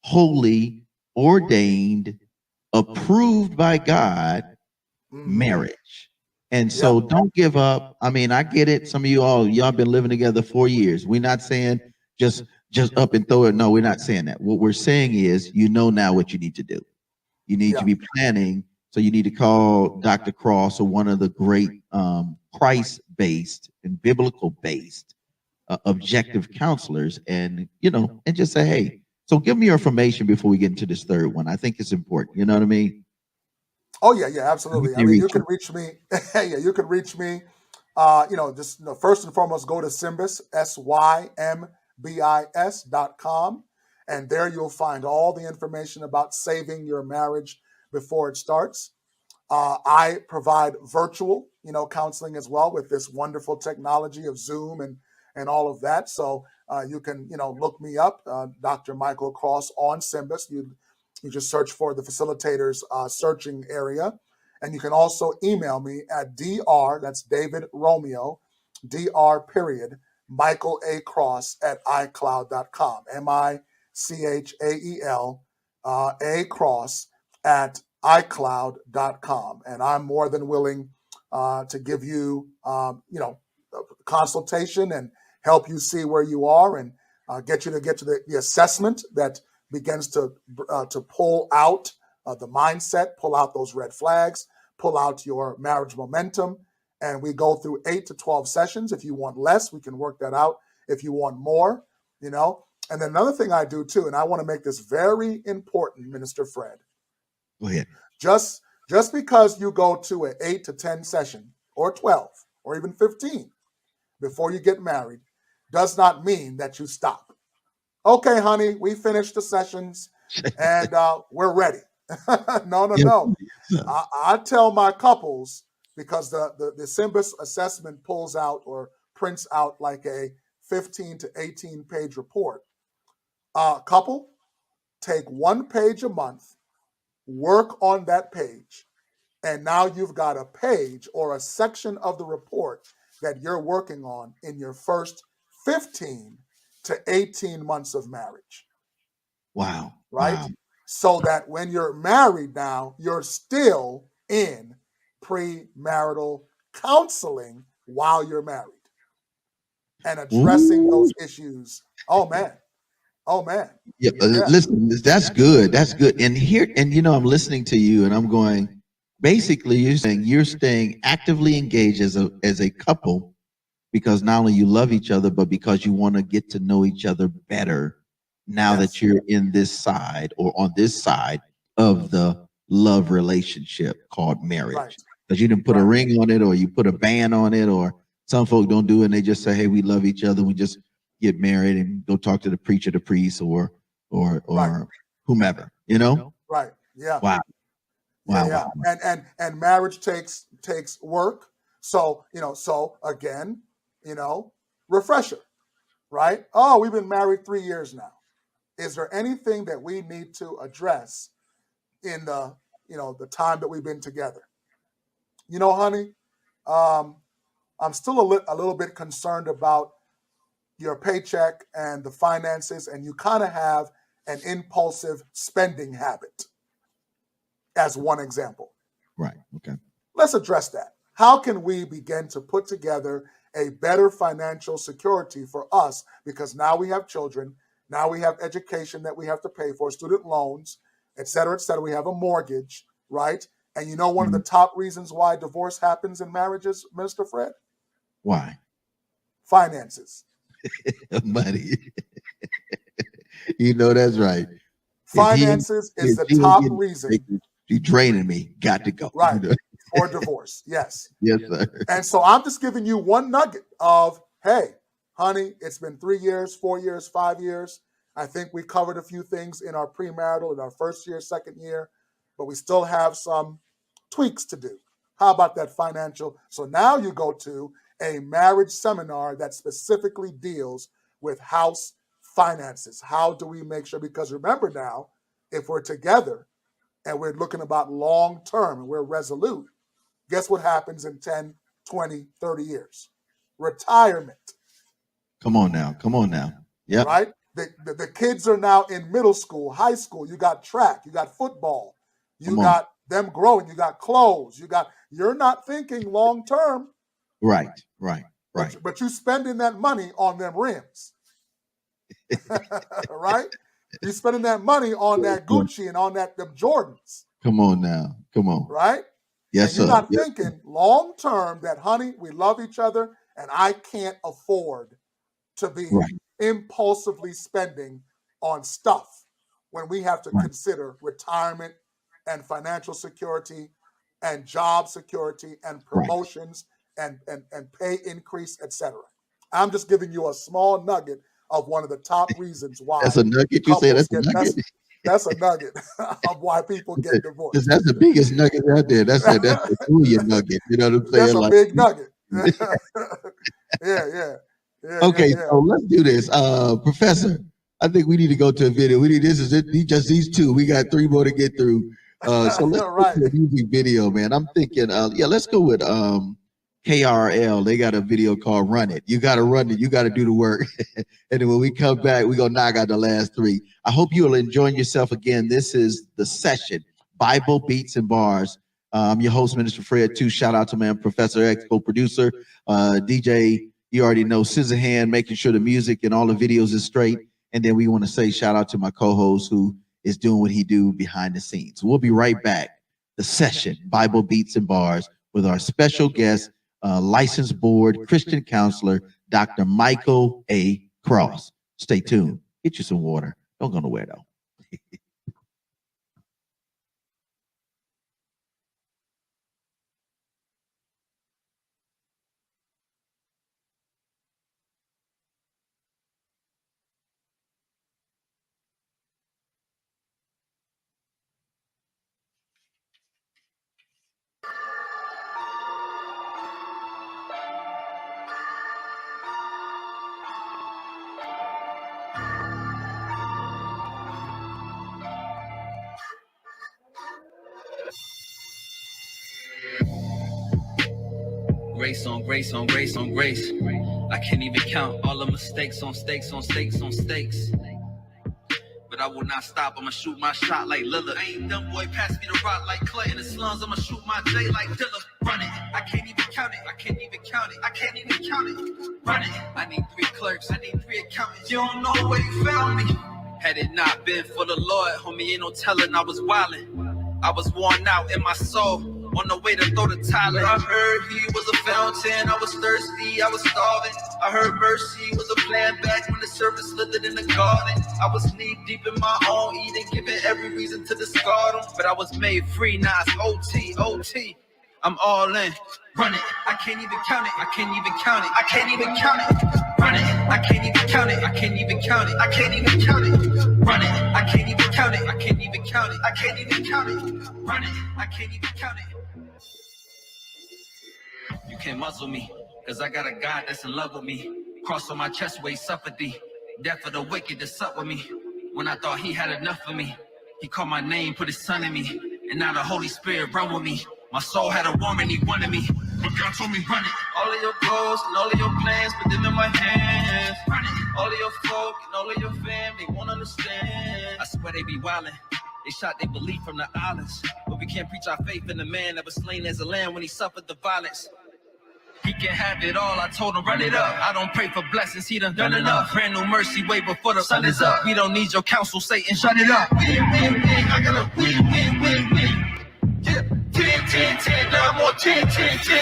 B: holy, ordained, approved by God marriage. And so don't give up. I mean, I get it. Some of y'all been living together 4 years. We're not saying just up and throw it. No, we're not saying that. What we're saying is, now what you need to do. You need to be planning. So you need to call Dr. Cross or one of the great Christ-based and biblical-based objective counselors, and and just say, hey, so give me your information before we get into this third one. I think it's important. You know what I mean?
C: Oh yeah, absolutely. I mean, you can reach me. You can reach me. Just first and foremost, go to Symbis, SYMBIS.com. And there you'll find all the information about saving your marriage before it starts. I provide virtual, counseling as well with this wonderful technology of Zoom and all of that. So you can, look me up, Dr. Michael Cross on Symbis. You just search for the facilitators searching area. And you can also email me at dr, that's David Romeo, dr. Michael A. Cross at iCloud.com. MICHAEL A Cross at iCloud.com. And I'm more than willing to give you, consultation and help you see where you are and get you to get to the assessment that begins to pull out the mindset, pull out those red flags, pull out your marriage momentum. And we go through 8 to 12 sessions. If you want less, we can work that out. If you want more, And then another thing I do too, and I want to make this very important, Minister Fred.
B: Go ahead.
C: Just because you go to an 8 to 10 session or 12 or even 15 before you get married does not mean that you stop. Okay, honey, we finished the sessions and we're ready. No, no,
B: Yes,
C: no.
B: sir.
C: I tell my couples, because the Symbis assessment pulls out or prints out like a 15 to 18 page report. Couple, take 1 page a month, work on that page, and now you've got a page or a section of the report that you're working on in your first 15 to 18 months of marriage,
B: Wow.
C: right?
B: Wow.
C: So that when you're married now, you're still in premarital counseling while you're married and addressing
B: Ooh.
C: those issues. Oh, man. Oh, man.
B: Yeah,
C: Yeah.
B: listen, that's good. That's good. And here, and I'm listening to you, and I'm going. Basically, you're saying you're staying actively engaged as a couple because not only you love each other, but because you want to get to know each other better. Now that
C: Yes.
B: you're in this side or on this side of the love relationship called marriage,
C: Right.
B: because you didn't put a
C: Right.
B: ring on it, or you put a band on it, or some folk don't do it, and they just say, "Hey, we love each other. We just get married and go talk to the preacher, the priest, or
C: Right.
B: whomever." You know?
C: Right. Yeah.
B: Wow,
C: Yeah,
B: wow,
C: yeah.
B: wow.
C: And marriage takes work. So, so again, refresher, right? Oh, we've been married 3 years now. Is there anything that we need to address in the time that we've been together? Honey, I'm still a little bit concerned about your paycheck and the finances, and you kind of have an impulsive spending habit, as one example.
B: Right. Okay.
C: Let's address that. How can we begin to put together a better financial security for us? Because now we have children, now we have education that we have to pay for, student loans, et cetera, et cetera. We have a mortgage, right? And one of the top reasons why divorce happens in marriages, Minister Fred?
B: Why?
C: Finances.
B: Money. That's right.
C: Finances is the
B: If she ain't
C: top
B: getting
C: reason,
B: she draining me, got to go.
C: right, for divorce. Yes.
B: Yes, sir.
C: And so I'm just giving you one nugget of, hey, honey, it's been 3 years, 4 years, 5 years. I think we covered a few things in our premarital, in our first year, second year, but we still have some tweaks to do. How about that financial? So now you go to a marriage seminar that specifically deals with house finances. How do we make sure? Because remember now, if we're together and we're looking about long term and we're resolute, guess what happens in 10, 20, 30 years? Retirement.
B: Come on now. Come on now. Yeah.
C: Right? The kids are now in middle school, high school. You got track, you got football, you got them growing, you got clothes, you're not thinking long term.
B: Right.
C: But you're spending that money on them rims. Right? You're spending that money on that Gucci and on them Jordans.
B: Come on now. Come on.
C: Right?
B: Yes,
C: and you're
B: sir.
C: not thinking long term that, honey, we love each other and I can't afford to be impulsively spending on stuff when we have to consider retirement and financial security and job security and promotions and pay increase, etc. I'm just giving you a small nugget of one of the top reasons why.
B: That's a nugget. You say that's a nugget?
C: That's a nugget of why people get divorced.
B: That's the biggest nugget out there. That's a $2 nugget. You know what I'm saying?
C: That's a big nugget. Yeah.
B: Okay, so let's do this. Professor, I think we need to go to a video. This is it. Just these two. We got 3 more to get through. So let's go to a music video, man. I'm thinking, let's go with KRL. They got a video called Run It. You got to run it. You got to do the work. And then when we come back, we're going to knock out the last 3. I hope you are enjoying yourself again. This is The Session, Bible Beats and Bars. I'm your host, Minister Fred, too. Shout out to my Professor X, co-producer, DJ, you already know, Scissorhand, making sure the music and all the videos is straight. And then we want to say shout out to my co-host who is doing what he do behind the scenes. We'll be right back. The Session, Bible Beats and Bars, with our special guest, licensed board Christian counselor, Dr. Michael A. Cross. Stay tuned. Get you some water. Don't go nowhere, though.
G: grace on grace on grace on grace. I can't even count all the mistakes on stakes on stakes on stakes. But I will not stop, I'ma shoot my shot like Lillard. I ain't dumb boy, pass me the rock like Clay. In the slums, I'ma shoot my J like Dilla. Run it, I can't even count it, I can't even count it, I can't even count it. Run it, I need 3 clerks, I need 3 accountants. You don't know where you found me. Had it not been for the Lord, homie, ain't no telling I was wildin'. I was worn out in my soul, on the way to throw the towel in. I heard he was a fountain, I was thirsty, I was starving. I heard mercy was a plan back when the serpent slithered in the garden. I was knee deep in my own eating, given every reason to discard them. But I was made free, now it's OT, OT. I'm all in. Run it, I can't even count it, I can't even count it, I can't even count it. Run it, I can't even count it, I can't even count it, I can't even count it. Run it, I can't even count it, I can't even count it, I can't even count it. Run it, I can't even count it. You can't muzzle me, cause I got a God that's in love with me. Cross on my chest where he suffered thee. Death for the wicked to sup with me. When I thought he had enough of me, he called my name, put his son in me. And now the Holy Spirit run with me. My soul had a woman, he wanted me. But God told me, run it. All of your goals and all of your plans, put them in my hands. Run it. All of your folk and all of your family won't understand. I swear they be wildin'. They shot their belief from the islands. But we can't preach our faith in the man that was slain as a lamb when he suffered the violence. He can have it all, I told him run it up. I don't pray for blessings, he done enough. Brand new mercy way before the sun is up. We don't need your counsel, Satan, shut it up. Win, win, win, I gotta win, win, win, win. Yeah, 10, 10, 10, now I'm on 10, 10, 10, 10.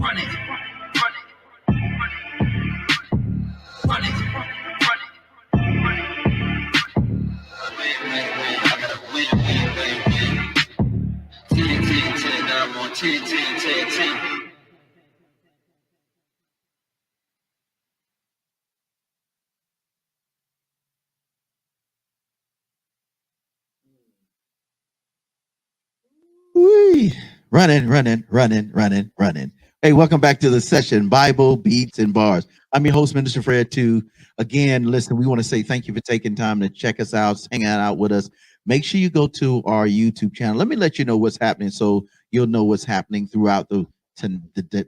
G: Run it, run it, run it, run it, run it. Win, win, win, I gotta win, win, win, win. 10, 10, 10, now I'm on 10, 10, 10, 10.
B: Whee! Running. Hey, welcome back to the session, Bible, Beats, and Bars. I'm your host, Minister Fred, too. Again, listen, we want to say thank you for taking time to check us out, hanging out with us. Make sure you go to our YouTube channel. Let me let you know what's happening so you'll know what's happening throughout the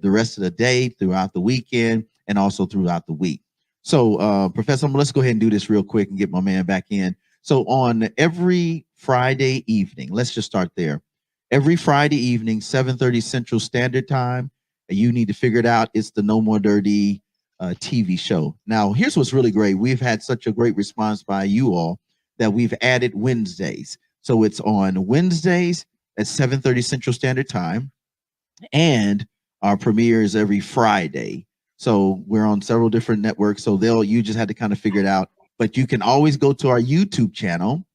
B: rest of the day, throughout the weekend, and also throughout the week. So, Professor, let's go ahead and do this real quick and get my man back in. So on every Friday evening, let's just start there. Every Friday evening, 7:30 Central Standard Time, you need to figure it out. It's the No More Dirty TV show. Now, here's what's really great. We've had such a great response by you all that we've added Wednesdays. So it's on Wednesdays at 7:30 Central Standard Time, and our premiere is every Friday. So we're on several different networks. So you just had to kind of figure it out. But you can always go to our YouTube channel,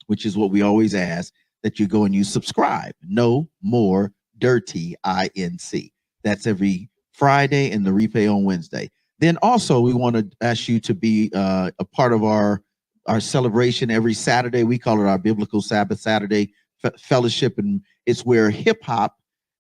B: which is what we always ask, that you go and you subscribe. No More Dirty INC. That's every Friday and the replay on Wednesday. Then also we want to ask you to be a part of our celebration every Saturday. We call it our Biblical Sabbath Saturday Fellowship, and it's where hip hop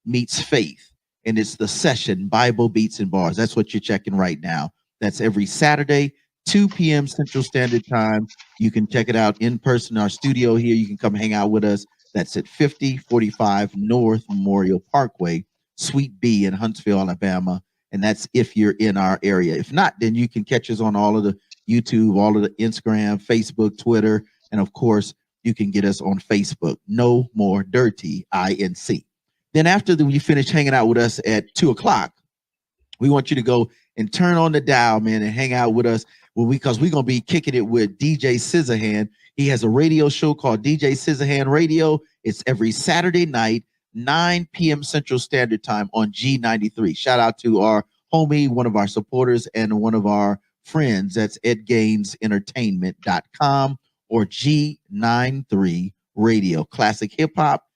B: meets faith. And it's the session, Bible, Beats, and Bars. That's what you're checking right now. That's every Saturday, 2 p.m. Central Standard Time. You can check it out in person, our studio here. You can come hang out with us. That's at 5045 North Memorial Parkway, Suite B in Huntsville, Alabama. And that's if you're in our area. If not, then you can catch us on all of the YouTube, all of the Instagram, Facebook, Twitter, and of course, you can get us on Facebook, No More Dirty INC. Then after you finish hanging out with us at 2 o'clock, we want you to go and turn on the dial, man, and hang out with us because we're going to be kicking it with DJ Scissorhand. He has a radio show called DJ Scissorhand Radio. It's every Saturday night, 9 p.m. Central Standard Time on G93. Shout out to our homie, one of our supporters, and one of our friends. That's edgainsentertainment.com or G93 Radio. Classic hip hop.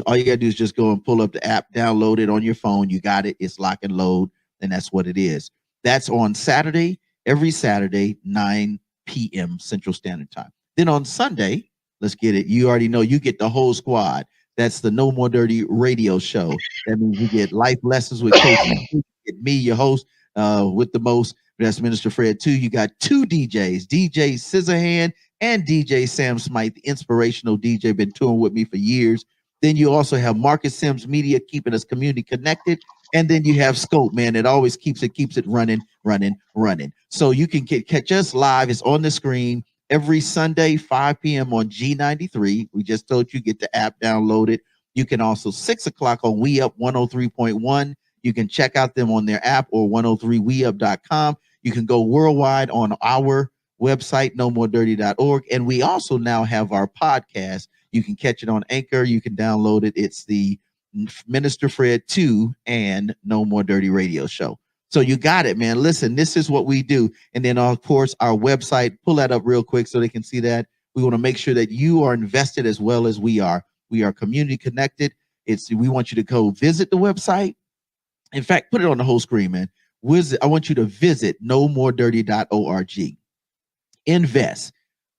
B: All you got to do is just go and pull up the app, download it on your phone. You got it. It's lock and load, and that's what it is. That's on Saturday, every Saturday, 9 p.m. Central Standard Time. Then on Sunday, let's get it. You already know you get the whole squad. That's the No More Dirty Radio Show. That means you get life lessons with Coach. You get me, your host, with the most. That's Minister Fred too. You got 2 DJs, DJ Scissorhand and DJ Sam Smythe, the inspirational DJ, been touring with me for years. Then you also have Marcus Sims Media keeping us community connected. And then you have Scope, man. It always keeps it running, running, running. So you can catch us live. It's on the screen every Sunday, 5 p.m. on G93. We just told you get the app downloaded. You can also 6 o'clock on We Up 103.1. You can check out them on their app or 103weup.com. You can go worldwide on our website, nomoredirty.org. And we also now have our podcast. You can catch it on Anchor. You can download it. It's the Minister Fred 2 and No More Dirty Radio Show. So you got it, man. Listen, this is what we do. And then, of course, our website, pull that up real quick so they can see that. We want to make sure that you are invested as well as we are. We are community connected. We want you to go visit the website. In fact, put it on the whole screen, man. I want you to visit nomoredirty.org. Invest.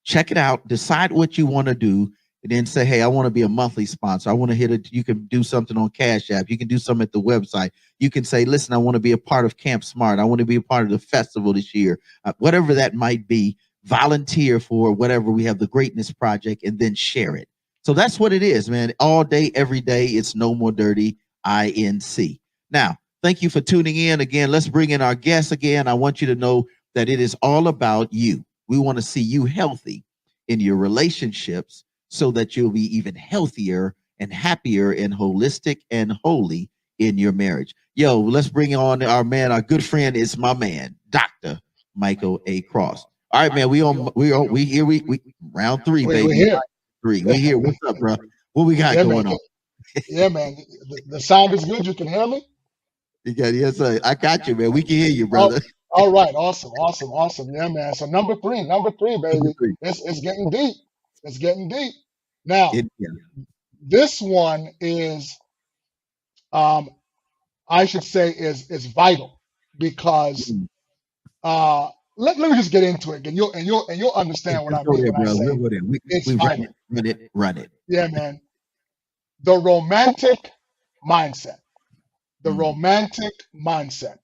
B: Check it out. Decide what you want to do. And then say, hey, I want to be a monthly sponsor. I want to hit it. You can do something on Cash App. You can do something at the website. You can say, listen, I want to be a part of Camp Smart. I want to be a part of the festival this year. Whatever that might be, volunteer for whatever. We have the Greatness Project, and then share it. So that's what it is, man. All day, every day, it's No More Dirty, INC. Now, thank you for tuning in. Again, let's bring in our guests again. I want you to know that it is all about you. We want to see you healthy in your relationships, so that you'll be even healthier and happier and holistic and holy in your marriage. Yo, let's bring on our man. Our good friend is my man, Dr. Michael A. Cross. All right, man. We here. We round 3, baby.
H: We're here.
B: 3. We here. What's up, bro? What we got going on?
H: Yeah, man. The sound is good. You can hear me?
B: Yes, sir. I got you, man. We can hear you, brother.
H: All right. Awesome. Yeah, man. So number three, baby. It's getting deep. It's getting deep. Now, this one is, I should say, is vital because let me just get into it, and you'll understand what I mean when I say it's vital.
B: Run it.
H: Yeah, man. The romantic mindset. The romantic mindset.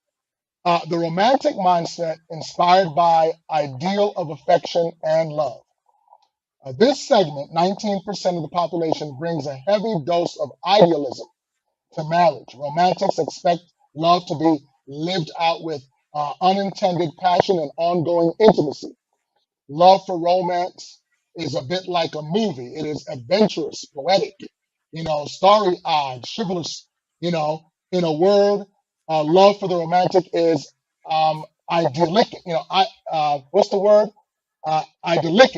H: The romantic mindset inspired by ideal of affection and love. This segment, 19% of the population, brings a heavy dose of idealism to marriage. Romantics expect love to be lived out with unintended passion and ongoing intimacy. Love for romance is a bit like a movie. It is adventurous, poetic, starry-eyed, chivalrous. In a word, love for the romantic is idyllic. What's the word? Idyllic.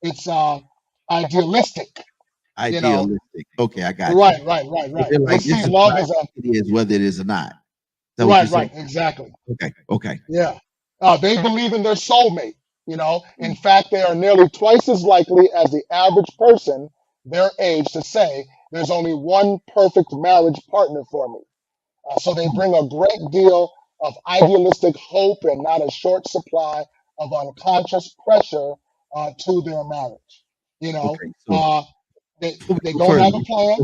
H: It's idealistic.
B: Idealistic. Okay, I got you.
H: Right. They see love as
B: it is, whether it is or not.
H: Right, exactly.
B: Okay.
H: Yeah. They believe in their soulmate. In fact, they are nearly twice as likely as the average person their age to say there's only one perfect marriage partner for me. So they bring a great deal of idealistic hope and not a short supply of unconscious pressure to their marriage. They don't have a plan.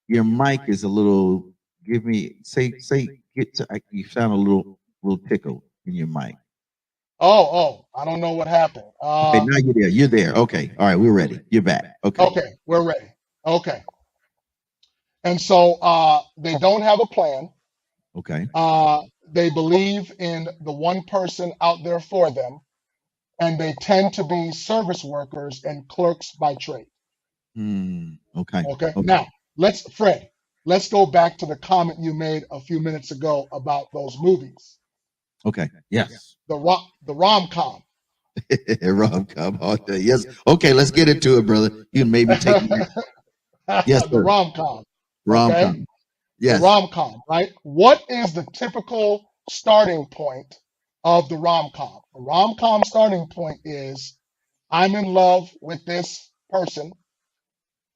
B: Your mic is a little. Give me you sound a little tickle in your mic.
H: Oh, I don't know what happened.
B: Okay, now you're there. You're there. Okay, all right, we're ready. You're back.
H: Okay, we're ready. Okay, and so they don't have a plan.
B: Okay.
H: They believe in the one person out there for them, and they tend to be service workers and clerks by trade.
B: Okay.
H: Now, let's go back to the comment you made a few minutes ago about those movies.
B: Okay. Yes.
H: The rom-com.
B: Rom-com all day. Yes. Okay, let's get into it, brother. You can maybe take me. Yes,
H: the rom-com.
B: Rom-com.
H: Okay?
B: Yes.
H: The rom-com, right? What is the typical starting point of the rom-com? The rom-com starting point is I'm in love with this person.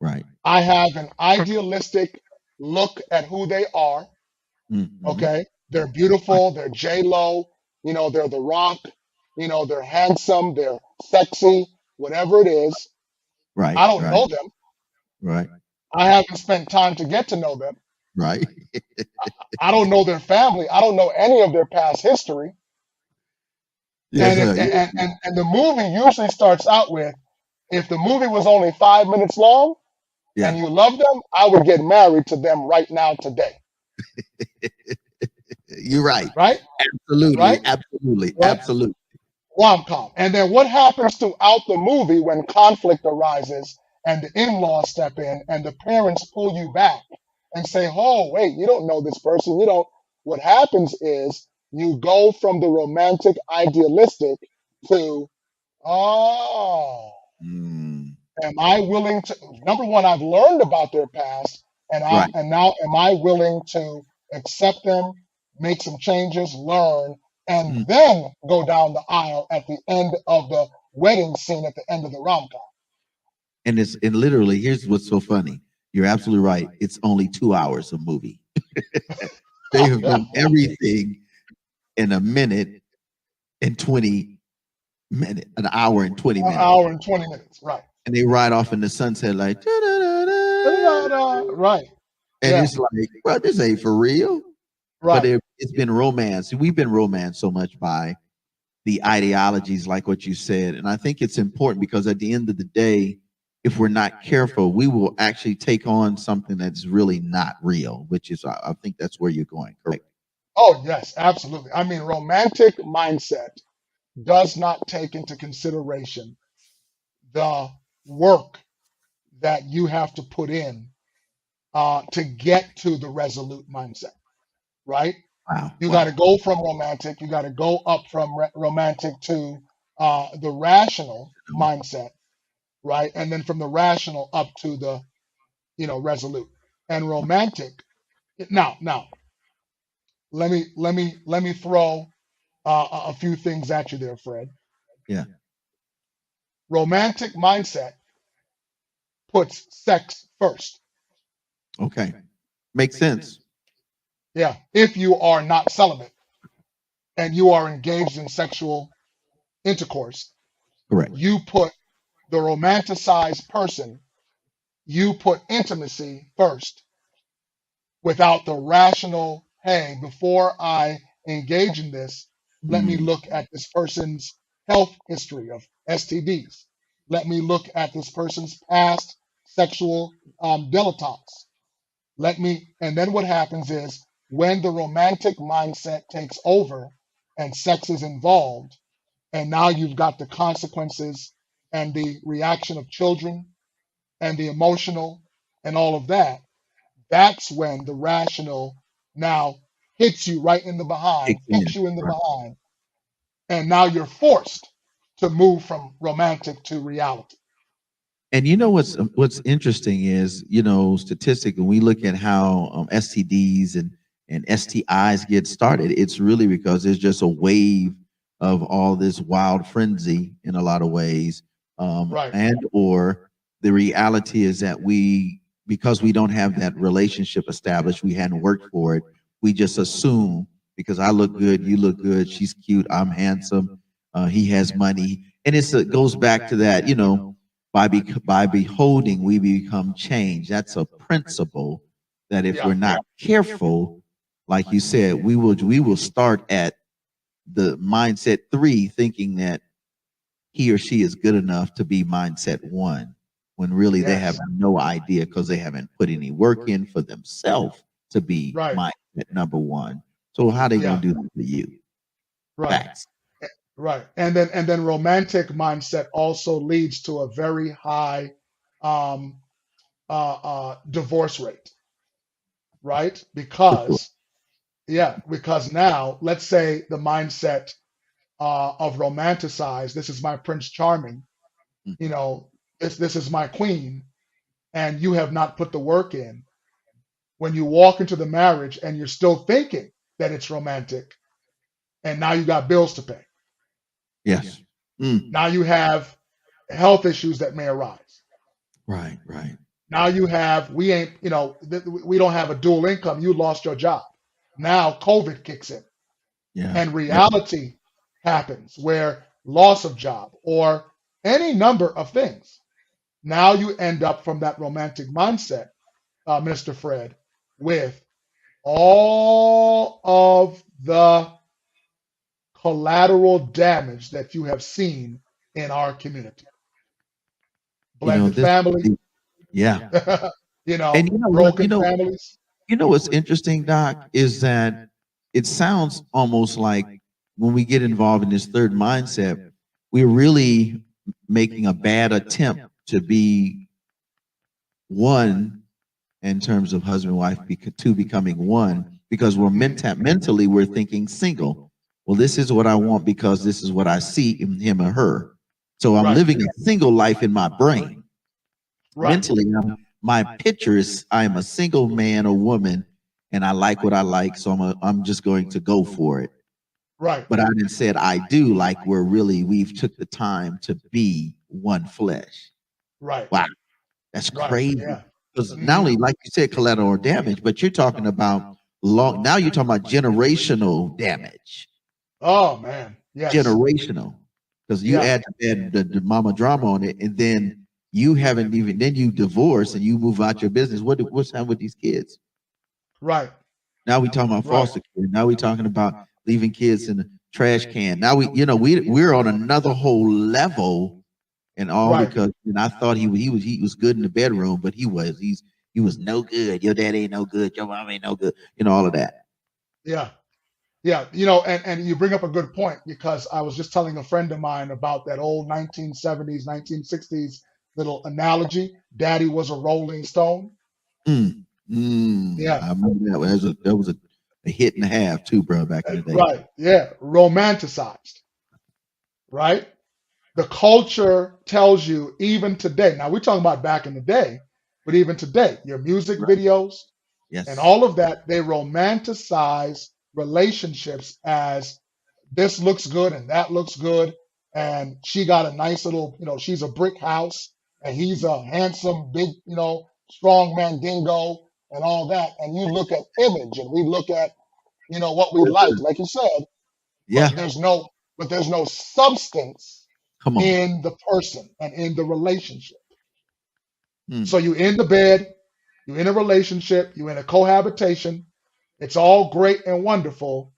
B: Right.
H: I have an idealistic look at who they are.
B: Mm-hmm.
H: Okay. They're beautiful. They're J-Lo. They're The Rock. They're handsome. They're sexy, whatever it is.
B: Right.
H: I don't know them.
B: Right.
H: I haven't spent time to get to know them.
B: Right.
H: I don't know their family. I don't know any of their past history. Yes, and the movie usually starts out with, if the movie was only 5 minutes long and you love them, I would get married to them right now today.
B: You're right.
H: right?
B: Absolutely.
H: Right?
B: Absolutely.
H: Right?
B: Absolutely.
H: Rom-com. And then what happens throughout the movie when conflict arises and the in-laws step in and the parents pull you back and say, oh, wait, you don't know this person. You don't. What happens is you go from the romantic idealistic to, oh,
B: Mm,
H: am I willing to, number one, I've learned about their past
B: right.
H: and now am I willing to accept them, make some changes, learn, and
B: Mm.
H: then go down the aisle at the end of the wedding scene at the end of the rom-com.
B: And literally, here's what's so funny. You're absolutely right. It's only 2 hours of movie. They have done everything in a minute and 20 minutes, an hour and 20
H: An
B: minutes.
H: hour and 20 minutes, right.
B: And they ride off in the sunset like, da-da-da-da.
H: Right.
B: And
H: Yeah.
B: it's like, bro, this ain't for real. But
H: Right.
B: it's been romance. We've been romanced so much by the ideologies, like what you said. And I think it's important because at the end of the day, if we're not careful, we will actually take on something that's really not real, which is, I think that's where you're going. Correct.
H: Oh, yes, absolutely. I mean, romantic mindset does not take into consideration the work that you have to put in to get to the resolute mindset, right?
B: Wow.
H: You
B: Wow.
H: got to go from romantic, you got to go up from romantic to the rational mindset, right? And then from the rational up to the, resolute. And romantic. Now, let me throw a few things at you there, Fred.
B: Yeah.
H: Romantic mindset puts sex first.
B: Okay. Makes sense.
H: Yeah, if you are not celibate and you are engaged in sexual intercourse,
B: Correct.
H: you put the romanticized person, you put intimacy first without the rational, hey, before I engage in this, let me look at this person's health history of STDs. Let me look at this person's past sexual dilettantes. And then what happens is when the romantic mindset takes over and sex is involved, and now you've got the consequences and the reaction of children and the emotional and all of that, that's when the rational now hits you right in the behind,
B: Kicks in.
H: kicks you in the
B: Right.
H: behind, and now you're forced to move from romantic to reality.
B: And you know what's interesting is, statistic when we look at how STDs and STIs get started, it's really because there's just a wave of all this wild frenzy in a lot of ways,
H: Right.
B: and or the reality is that because we don't have that relationship established, we hadn't worked for it. We just assume because I look good, you look good, she's cute, I'm handsome, he has money, and it goes back to that, by beholding, we become changed. That's a principle that if
H: Yeah.
B: we're not careful, like you said, we will start at the mindset 3, thinking that he or she is good enough to be mindset 1, when really they have
H: Yes.
B: no idea because they haven't put any work in for themselves to be
H: Right.
B: mindset number 1. So how they
H: Yeah.
B: gonna do that for you?
H: Right.
B: Facts.
H: Right. And then romantic mindset also leads to a very high divorce rate, right? Because now let's say the mindset of romanticize, this is my Prince Charming, this is my queen, and you have not put the work in. When you walk into the marriage and you're still thinking that it's romantic, and now you got bills to pay.
B: Yes. Mm.
H: Now you have health issues that may arise.
B: Right. Right.
H: Now you have, we don't have a dual income. You lost your job. Now COVID kicks in
B: Yeah.
H: and reality happens where loss of job or any number of things. Now you end up from that romantic mindset, Mr. Fred, with all of the collateral damage that you have seen in our community. Blended
B: This.
H: family,
B: Yeah. And
H: broken families.
B: You know what's interesting, Doc, is that it sounds almost like when we get involved in this third mindset, we're really making a bad attempt to be one in terms of husband and wife, two becoming one, because we're mentally we're thinking single. Well, this is what I want because this is what I see in him or her. So I'm
H: Right.
B: living a single life in my brain.
H: Right.
B: Mentally, my picture is I'm a single man or woman, and I like what I like, so I'm just going to go for it.
H: Right.
B: But I didn't said I do like we've took the time to be one flesh.
H: Right.
B: Wow, that's
H: Right.
B: crazy.
H: Yeah.
B: Because not only, like you said, collateral damage, but you're talking about long. Now you're talking about generational damage.
H: Oh man. Yes.
B: Generational, because you
H: Yeah.
B: add the mama drama on it, and then you haven't even then you divorce and you move out your business. What's happening with these kids?
H: Right.
B: Now we talking about
H: Right.
B: foster kids. Now we talking about leaving kids in the trash can. Now we're on another whole level, and all
H: Right.
B: because I thought he was good in the bedroom, but he was no good. Your dad ain't no good. Your mom ain't no good. All of that.
H: Yeah. Yeah. And you bring up a good point, because I was just telling a friend of mine about that old 1970s, 1960s little analogy. Daddy was a Rolling Stone. Yeah.
B: I remember that was a hit and a half too, bro, back in the day.
H: Right. Yeah. Romanticized. Right. The culture tells you even today. Now we're talking about back in the day, but even today, your music
B: Right.
H: videos
B: Yes.
H: and all of that, they romanticize relationships as this looks good and that looks good. And she got a nice little, she's a brick house and he's a handsome, big, strong man dingo and all that. And you look at image and we look at, what we like you said,
B: Yeah.
H: but there's no substance
B: Come on.
H: in the person and in the relationship.
B: Mm.
H: So you in the bed, you're in a relationship, you're in a cohabitation. It's all great and wonderful,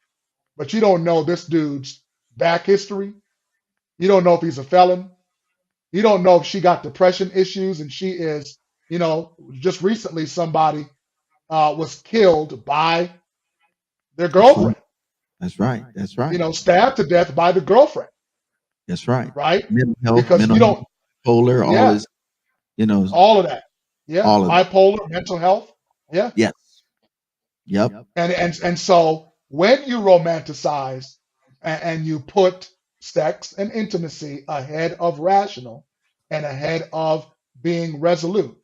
H: but you don't know this dude's back history. You don't know if he's a felon. You don't know if she got depression issues and she is, just recently somebody was killed by their girlfriend.
B: That's right. That's right.
H: Stabbed to death by the girlfriend.
B: That's right.
H: Right?
B: Mental health,
H: Because
B: mental
H: you
B: health,
H: don't,
B: polar, all
H: yeah,
B: this, you know,
H: all of that. Yeah,
B: all of that.
H: bipolar, mental health. Yeah.
B: Yes. Yep.
H: And so when you romanticize and you put sex and intimacy ahead of rational and ahead of being resolute,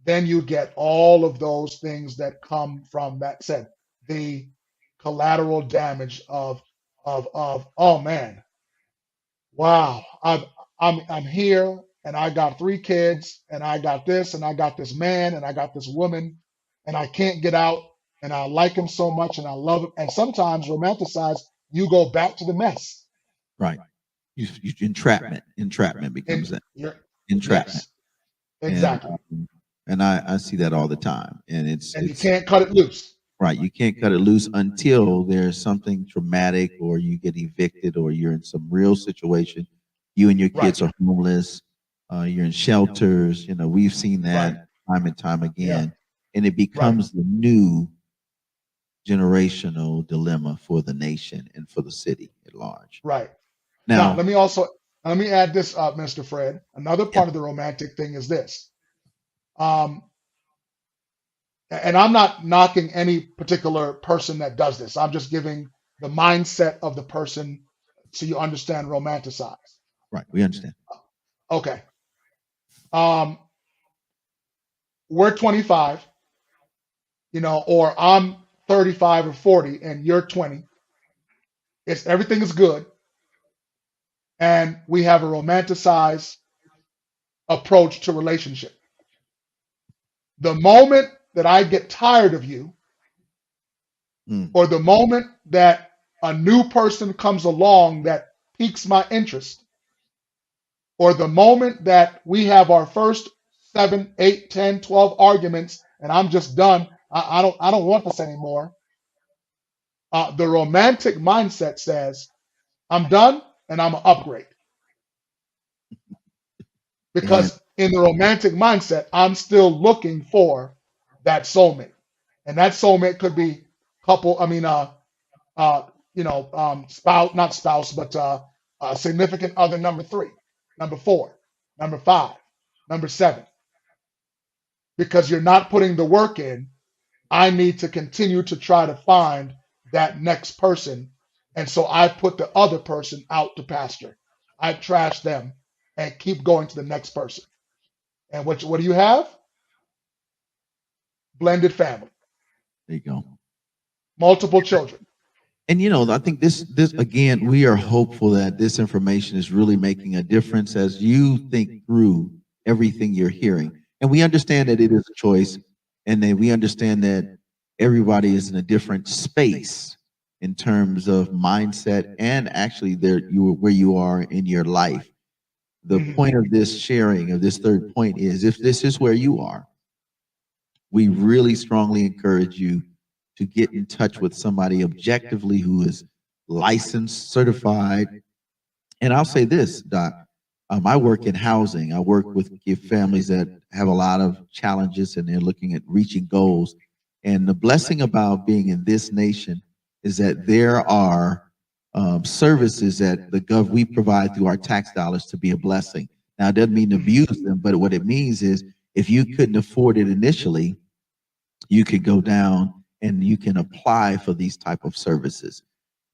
H: then you get all of those things that come from that said, the collateral damage of oh man, wow, I'm here and I got 3 kids and I got this and I got this man and I got this woman and I can't get out and I like him so much and I love him. And sometimes romanticize, you go back to the mess.
B: Right. You entrapment becomes that entrapment.
H: Yes, exactly.
B: And I see that all the time. And
H: You can't cut it loose.
B: Right. You can't cut it loose until there's something traumatic or you get evicted or you're in some real situation. You and your kids are homeless. You're in shelters. We've seen that time and time again. And it becomes the new generational dilemma for the nation and for the city at large.
H: Right.
B: Now
H: let me add this up, Mr. Fred. Another part of the romantic thing is this. And I'm not knocking any particular person that does this. I'm just giving the mindset of the person so you understand romanticize.
B: Right. We understand.
H: Okay. We're 25, or I'm 35 or 40 and you're 20. Everything is good. And we have a romanticized approach to relationship. The moment that I get tired of you, or the moment that a new person comes along that piques my interest, or the moment that we have our first 7, 8, 10, 12 arguments and I'm just done, I don't want this anymore. The romantic mindset says, I'm done and I'm an upgrade. Because in the romantic mindset, I'm still looking for that soulmate. And that soulmate could be couple, spouse, not spouse, but significant other number 3, number 4, number 5, number 7. Because you're not putting the work in, I need to continue to try to find that next person. And so I put the other person out to pasture. I trash them and keep going to the next person. And what do you have? Blended family,
B: There you go.
H: multiple children.
B: And I think this again, we are hopeful that this information is really making a difference as you think through everything you're hearing. And we understand that it is a choice, and then we understand that everybody is in a different space in terms of mindset and actually where you are in your life. The point of this sharing of this third point is, if this is where you are, we really strongly encourage you to get in touch with somebody objectively who is licensed, certified. And I'll say this, Doc, I work in housing. I work with families that have a lot of challenges and they're looking at reaching goals. And the blessing about being in this nation is that there are services that we provide through our tax dollars to be a blessing. Now, it doesn't mean to abuse them, but what it means is if you couldn't afford it initially, you could go down and you can apply for these type of services.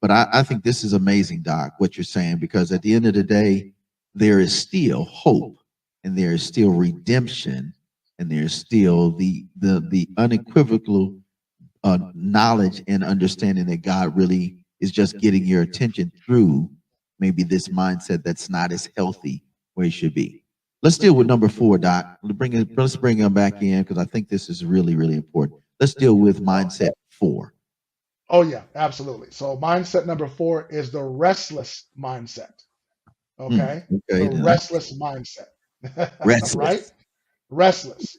B: But I think this is amazing, Doc, what you're saying, because at the end of the day, there is still hope, and there is still redemption, and there's still the unequivocal knowledge and understanding that God really is just getting your attention through maybe this mindset that's not as healthy where it should be. Let's deal with number 4, Doc. Let's bring him back in, because I think this is really, really important. Let's deal with mindset 4.
H: Oh, yeah, absolutely. So mindset number 4 is the restless mindset. Okay? The restless mindset.
B: Restless.
H: Right? Restless.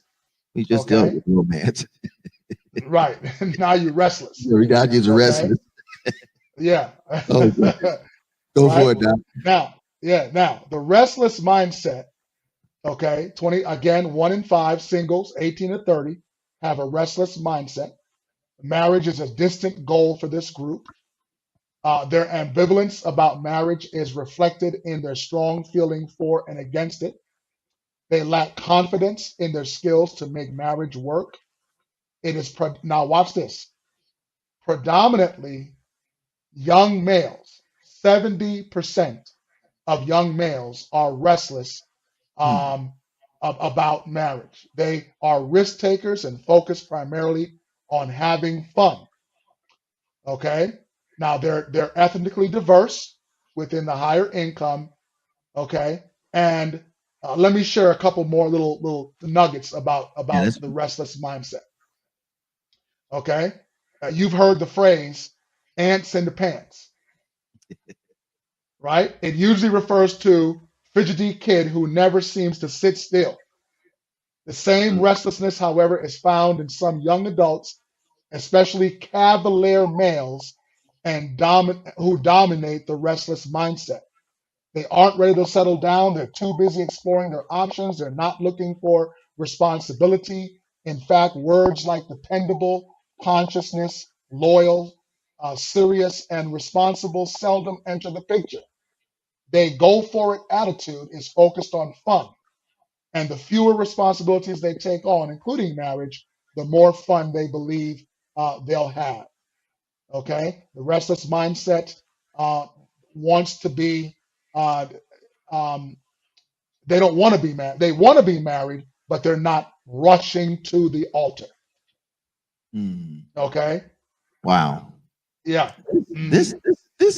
B: We just dealt with romance.
H: Right. Now you're restless.
B: We got you restless.
H: Yeah.
B: Oh, go for it, Doc.
H: Now, the restless mindset, 1 in 5 singles, 18 to 30, have a restless mindset. Marriage is a distant goal for this group. Their ambivalence about marriage is reflected in their strong feeling for and against it. They lack confidence in their skills to make marriage work. It is, now watch this, predominantly young males. 70% of young males are restless about marriage. They are risk takers and focus primarily on having fun. Okay. Now they're ethnically diverse within the higher income. Okay. And let me share a couple more little nuggets about the restless mindset. Okay. You've heard the phrase ants in the pants, right? It usually refers to fidgety kid who never seems to sit still. The same restlessness, however, is found in some young adults, especially cavalier males, and who dominate the restless mindset. They aren't ready to settle down. They're too busy exploring their options. They're not looking for responsibility. In fact, words like dependable, consciousness, loyal, serious, and responsible seldom enter the picture. They go for it attitude is focused on fun. And the fewer responsibilities they take on, including marriage, the more fun they believe they'll have. Okay? The restless mindset wants to be, they don't want to be married. They want to be married, but they're not rushing to the altar. Okay?
B: Wow.
H: Yeah.
B: This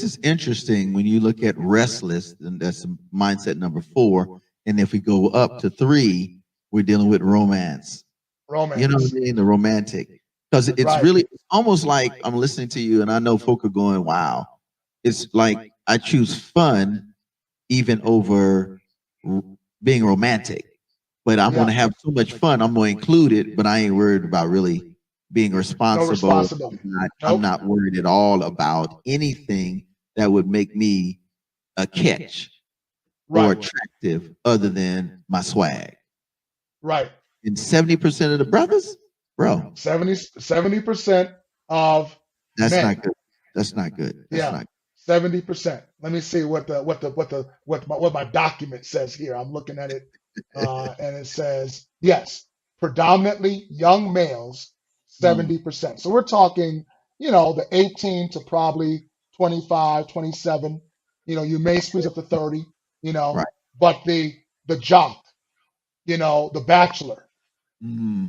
B: is interesting when you look at restless, and that's mindset number 4. And if we go up to 3, we're dealing with romance. You know what I mean? The romantic. Because it's really almost like I'm listening to you, and I know folk are going, wow. It's like I choose fun even over being romantic. But I'm going to have so much fun, I'm going to include it, but I ain't worried about really being responsible.
H: No responsibility.
B: I'm not worried at all about anything that would make me a catch or attractive other than my swag.
H: Right.
B: And 70% of the brothers, bro.
H: 70% of
B: That's
H: men.
B: not good. That's not good. That's
H: Yeah,
B: not.
H: 70%. Let me see what my document says here. I'm looking at it, and it says yes, predominantly young males,
B: Mm,
H: 70%. So we're talking, the 18 to probably 25, 27. You may squeeze up to 30.
B: right.
H: But the jock, the bachelor,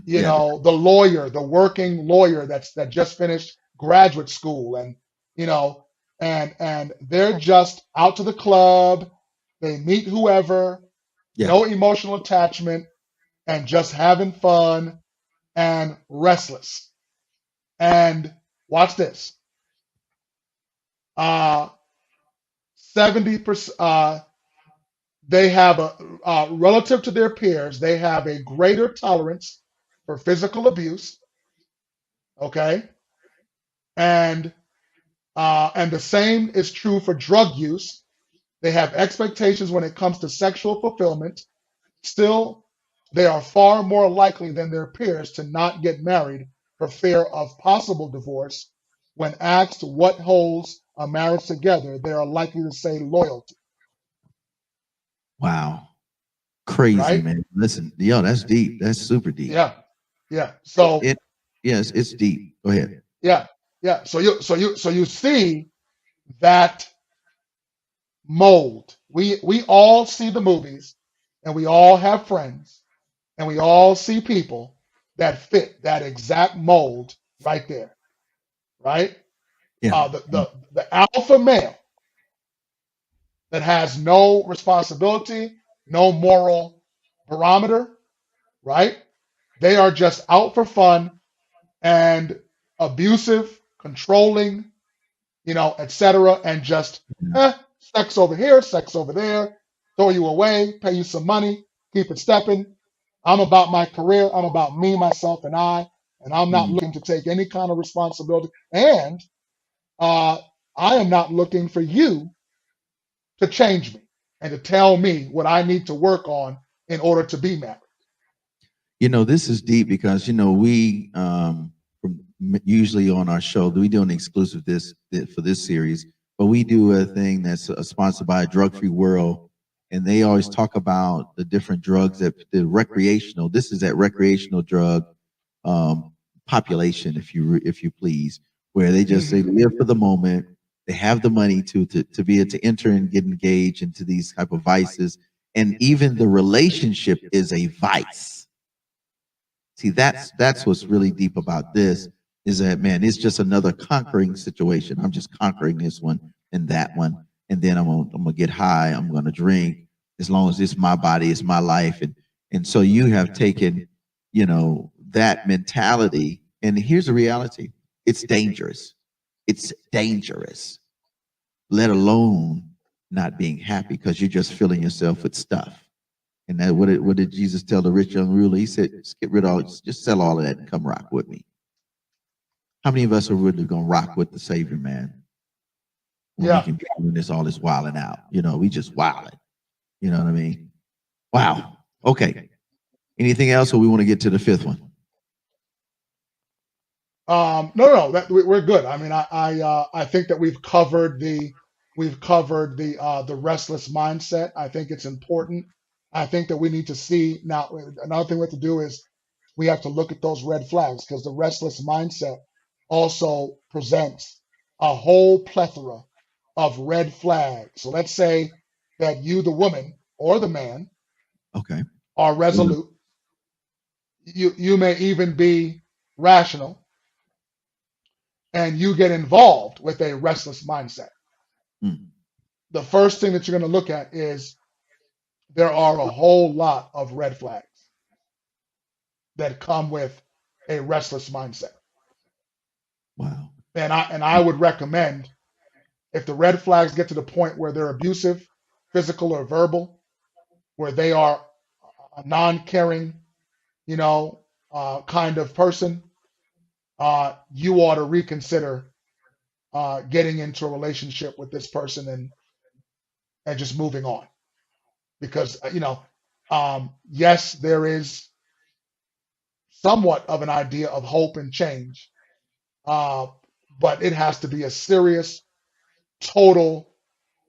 B: Yeah.
H: the lawyer, the working lawyer that just finished graduate school, and you know, and they're just out to the club, they meet whoever,
B: Yeah.
H: no emotional attachment, and just having fun and restless. And watch this. 70%, they have relative to their peers, they have a greater tolerance for physical abuse. Okay. And the same is true for drug use. They have expectations when it comes to sexual fulfillment. Still, they are far more likely than their peers to not get married for fear of possible divorce. When asked what holds a marriage together, they are likely to say loyalty,
B: Wow. Crazy,
H: right?
B: man. Listen, yo, that's deep. That's super deep.
H: Yeah, yeah. So
B: It, yes, it's deep. Go ahead.
H: yeah, yeah. So you see that mold. We all see the movies, and we all have friends, and we all see people that fit that exact mold right there, right?
B: Yeah.
H: The alpha male that has no responsibility, no moral barometer, right? They are just out for fun and abusive, controlling, etc., and just sex over here, sex over there, throw you away, pay you some money, keep it stepping. I'm about my career. I'm about me, myself, and I'm not
B: Mm.
H: looking to take any kind of responsibility. And uh, I am not looking for you to change me and to tell me what I need to work on in order to be married.
B: This is deep because we usually on our show we do an exclusive for this series, but we do a thing that's sponsored by Drug Free World, and they always talk about the different drugs that the recreational. This is that recreational drug um, population, if you please, where they just say
H: Hmm.
B: live for the moment. They have the money to be able to enter and get engaged into these type of vices, and even the relationship is a vice. See, that's what's really deep about this is that man, it's just another conquering situation. I'm just conquering this one and that one, and then I'm gonna get high. I'm gonna drink as long as it's my body, it's my life, and so you have taken, that mentality. And here's the reality: it's dangerous. It's dangerous. Let alone not being happy because you're just filling yourself with stuff. And that what did Jesus tell the rich young ruler? He said, just get rid of all, just sell all of that and come rock with me. How many of us are really gonna rock with the Savior, man? When we
H: Yeah.
B: can be doing this all this wilding out. We just wilding. You know what I mean? Wow. Okay. Anything else, or we want to get to the fifth one?
H: No, that we're good. I mean, I think that we've covered the restless mindset. I think it's important. I think that we need to see now. Another thing we have to do is we have to look at those red flags, because the restless mindset also presents a whole plethora of red flags. So let's say that you, the woman or the man,
B: Okay.
H: are resolute. You may even be rational, and you get involved with a restless mindset.
B: Mm.
H: The first thing that you're going to look at is there are a whole lot of red flags that come with a restless mindset.
B: Wow.
H: And I would recommend, if the red flags get to the point where they're abusive, physical or verbal, where they are a non-caring, kind of person, you ought to reconsider getting into a relationship with this person, and just moving on. Because yes, there is somewhat of an idea of hope and change, but it has to be a serious, total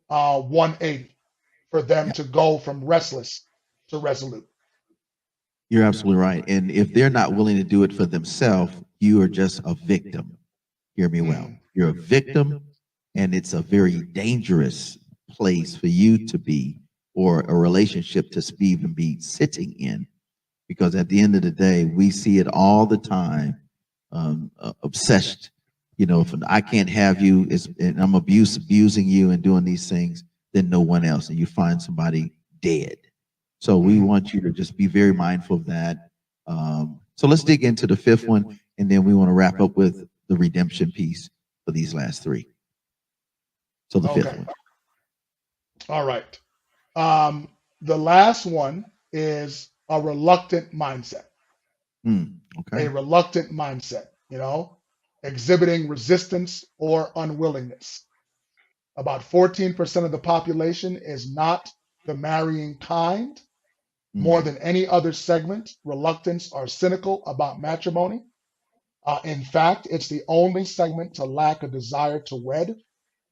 H: 180 for them
B: Yeah,
H: to go from restless to resolute.
B: you're absolutely right. And if they're not willing to do it for themselves, you are just a victim. Hear me well.
H: Mm,
B: You're a victim, and it's a very dangerous place for you to be, or a relationship to even be sitting in, because at the end of the day, we see it all the time. Obsessed, if I can't have you, and I'm abusing you and doing these things, then no one else, and you find somebody dead. So we
H: mm.
B: want you to just be very mindful of that. So let's dig into the fifth one, and then we want to wrap up with the redemption piece for these last three. So the fifth
H: Okay.
B: one.
H: All right. The last one is a reluctant mindset. A
B: Okay.
H: reluctant mindset, exhibiting resistance or unwillingness. About 14% of the population is not the marrying kind. More
B: Mm.
H: than any other segment, reluctants are cynical about matrimony. In fact, it's the only segment to lack a desire to wed,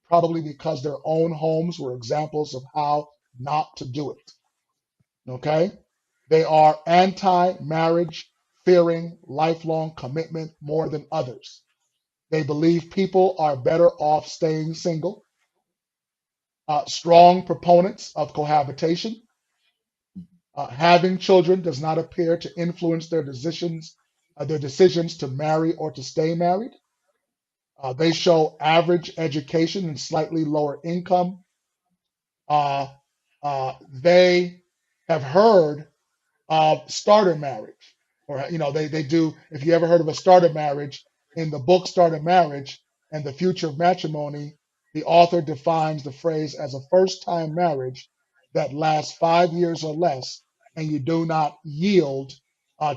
H: probably because their own homes were examples of how not to do it. Okay? They are anti marriage, fearing lifelong commitment more than others. They believe people are better off staying single. Strong proponents of cohabitation. Having children does not appear to influence their decisions to marry or to stay married. They show average education and slightly lower income. Uh, they have heard of starter marriage, or they do. If you ever heard of a starter marriage, in the book Starter Marriage and the Future of Matrimony, the author defines the phrase as a first-time marriage that lasts 5 years or less, and you do not yield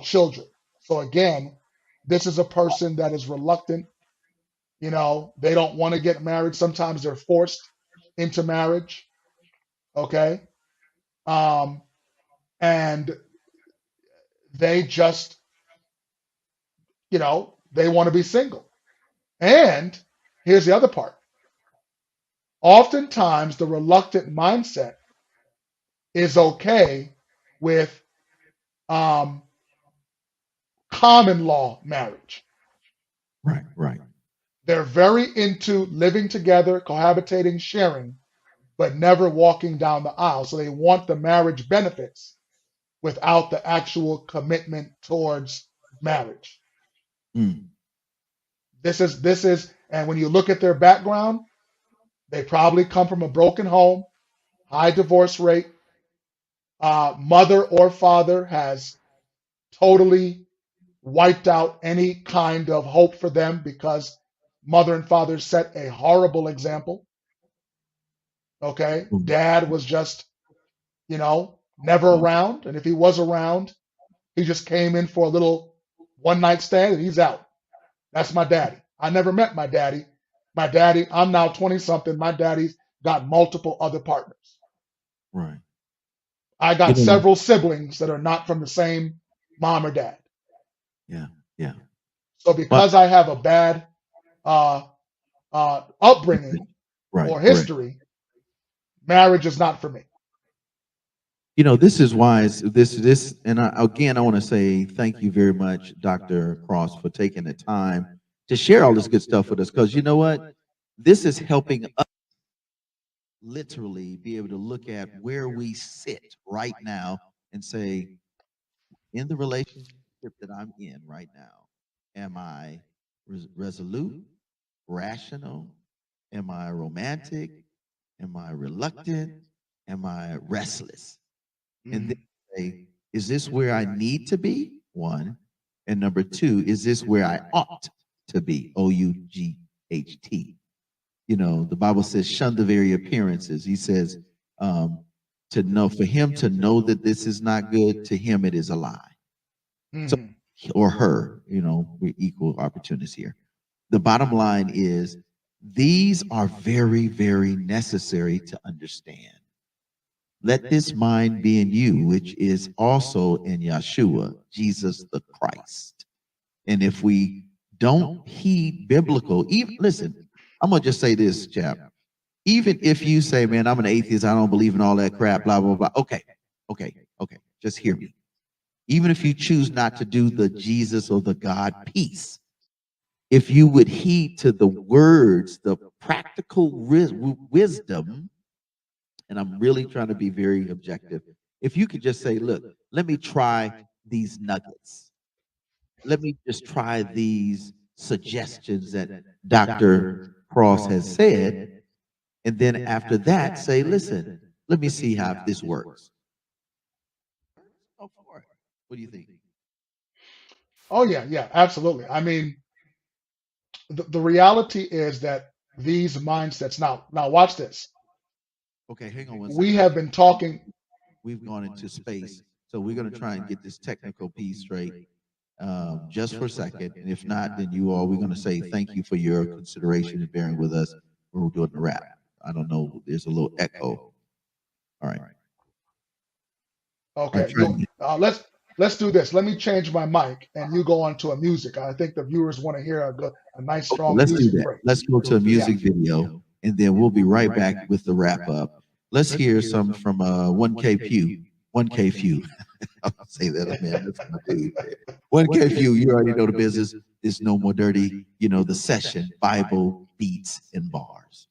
H: children. So again, this is a person that is reluctant. They don't want to get married. Sometimes they're forced into marriage. Okay, um, and they just they want to be single. And here's the other part. Oftentimes, the reluctant mindset is okay with um, common law marriage.
B: Right. Right.
H: They're very into living together, cohabitating, sharing, but never walking down the aisle. So they want the marriage benefits without the actual commitment towards marriage.
B: Mm.
H: And when you look at their background, they probably come from a broken home, high divorce rate. Mother or father has totally wiped out any kind of hope for them because mother and father set a horrible example. Okay.
B: Mm.
H: Dad was just, never
B: Oh,
H: around. And if he was around, he just came in for a little one night stand and he's out. That's my daddy. I never met my daddy. My daddy, I'm now 20 something. My daddy's got multiple other partners.
B: right.
H: I
B: You
H: got
B: know,
H: several siblings that are not from the same mom or dad.
B: yeah. Yeah.
H: So
B: But
H: because I have a bad uh, upbringing
B: right.
H: or
B: Correct.
H: history, marriage is not for me.
B: This is why and again, I want to say thank you very much, Dr. Cross, for taking the time to share all this good stuff with us. Because you know what? This is helping us literally be able to look at where we sit right now and say, in the relationship that I'm in right now, am I resolute, rational? Am I romantic? Am I reluctant? Am I restless? And then
H: Mhm.
B: say, is this where I need to be? One. And number two, is this where I ought to be? OUGHT. The Bible says, shun the very appearances. He says, to know, for him to know that this is not good, to him it is a lie. So,
H: Mhm.
B: or her, we're equal opportunities here. The bottom line is, these are very, very necessary to understand. Let this mind be in you, which is also in Yeshua, Jesus the Christ. And if we don't heed biblical, even listen, I'm gonna just say this, chap. Even if you say, man, I'm an atheist, I don't believe in all that crap, blah, blah, blah. Okay, okay, okay. Just hear me. Even if you choose not to do the Jesus or the God piece, if you would heed to the words, the practical wisdom, and I'm really trying to be very objective. If you could just say, look, let me try these nuggets. Let me just try these suggestions that Dr. Cross has said. And then after that, say, listen, let me see how this works. Go for it. What do you think?
H: Oh yeah, yeah, absolutely. I mean, the reality is that these mindsets. Now watch this.
B: Okay, hang on one
H: We
B: second.
H: have been talking.
B: We've gone into space. So we're going to try and get this technical piece straight just for a second. And if not, then you all, we're going to say thank you for your consideration and bearing with us when we're doing the rap. I don't know. There's a little echo. All right.
H: Okay, let's do this. Let me change my mic, and you go on to a music. I think the viewers want to hear a nice
B: Okay,
H: strong
B: let's do
H: music
B: that.
H: break.
B: Let's go to a
H: Yeah.
B: music video, and then we'll be right back with the wrap up. Let's hear some from 1K Pew. 1K Few. I'll say that, man. That's my dude. 1K Few, you already know the business. It's no more dirty. You know, the session, Bible, beats, and bars.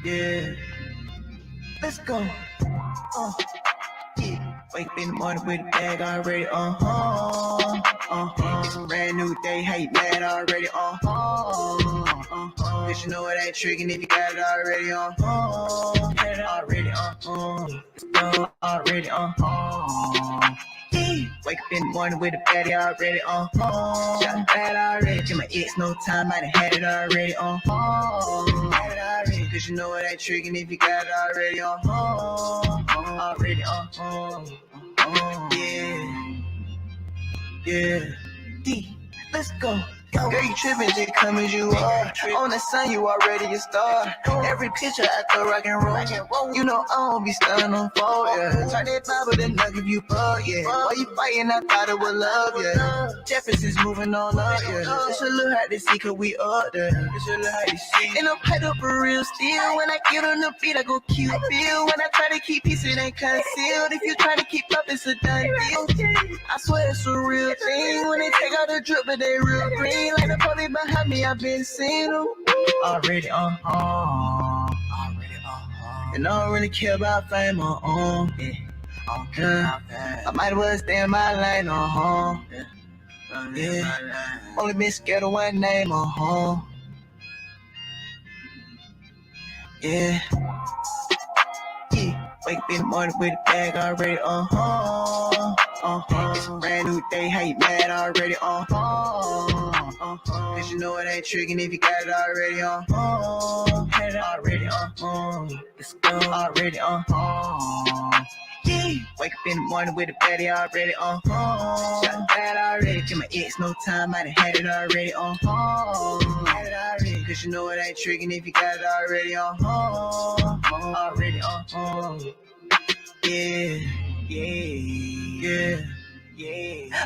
I: Yeah, let's go. Yeah. Wake up in the morning with a bag already. Brand new day, hate mad already. Cause you know it ain't tricking if you got it already. Got it already. Let's go already. Wake up in the morning with a baddie already. Shot bad already. Give my ex no time, I done had it already. Had it already. Cause you know it ain't tricking if you got it already. Already. Yeah. D. Let's go. Girl, you trippin', just come as you are. On the sun, you already a star. Every picture I throw rock and roll. You know I don't be stunning on fall, yeah. Turn that Bible, then I'll give you bug, yeah. While you fighting, I thought it was love, yeah. Jefferson's moving on up, yeah. It's a little hard to see, cause we up there. It's a little hard to see. And I'm paid up for real still. When I get on the beat, I go cute feel. When I try to keep peace, it ain't concealed. If you try to keep up, it's a done deal. I swear it's a real thing. When they take out the drip, but they real green. Like the police behind me, I've been seeing them. Already, already, and I don't really care about fame, yeah. I might as well stay in my lane, yeah. Only been scared of one name, yeah. Wake up in the morning with a bag already, It's a brand new day, how you mad already, Cause you know it ain't tricking if you got it already, Had it already, Let's go already, Wake up in the morning with a baddie already, Shot bad already. Give my ex no time, I done had it already, Had it already. Cause you know it ain't tricking if you got it already, already, yeah.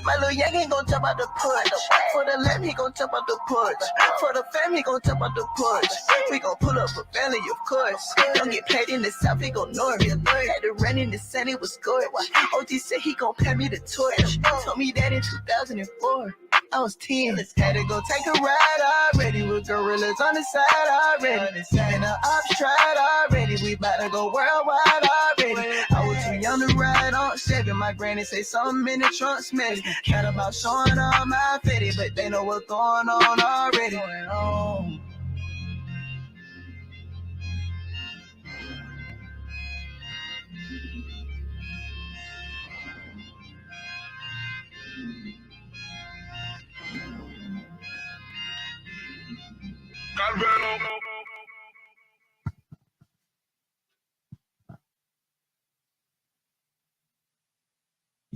I: My little young ain't gon' jump out the porch. For the lamb, he gon' jump out the porch. For the fam, he gon' jump out the porch. We gon' pull up for family, of course. Don't get paid in the south, he gon' north. Had to run in the sun, it was scorched. OG said he gon' pay me the torch. Told me that in 2004. I was 10. Had to go take a ride already with gorillas on the side already. And the ops tried already. We bout to go worldwide already. I was too young to ride on Chevy. My granny say something in the trunk smelly. Cat about showing all my fitty, but they know what's going on already.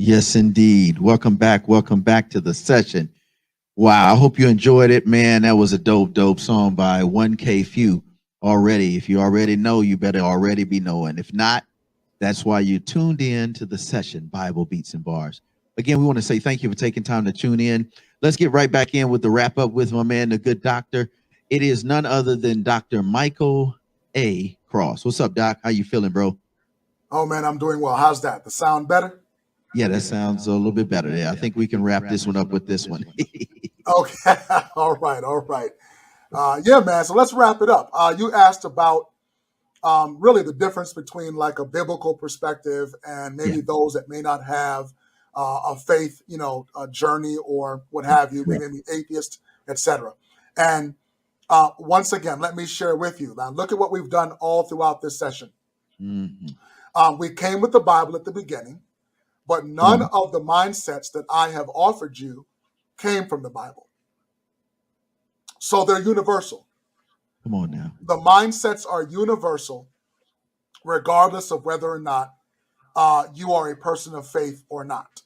B: Yes, indeed. Welcome back. Welcome back to the session. Wow, I hope you enjoyed it, man. That was a dope song by 1K Few already. If you already know, you better already be knowing. If not, that's why you tuned in to the session, Bible Beats and Bars. Again, we want to say thank you for taking time to tune in. Let's get right back in with the wrap up with my man, the good doctor. It is none other than Dr. Michael A. Cross. What's up, Doc? How you feeling, bro?
C: Oh man, I'm doing well. How's that? The sound better?
B: Yeah, that sounds a little bit better. Yeah, I think we can wrap this one up with this one.
C: Okay. All right. All right. Yeah, man. So let's wrap it up. You asked about really the difference between like a biblical perspective and maybe
B: Yeah.
C: those that may not have a faith, a journey or what have you, maybe atheist, etc. And once again, let me share with you. Now, look at what we've done all throughout this session.
B: Mhm.
C: We came with the Bible at the beginning, but none of the mindsets that I have offered you came from the Bible. So they're universal.
B: Come on now.
C: The mindsets are universal, regardless of whether or not you are a person of faith or not.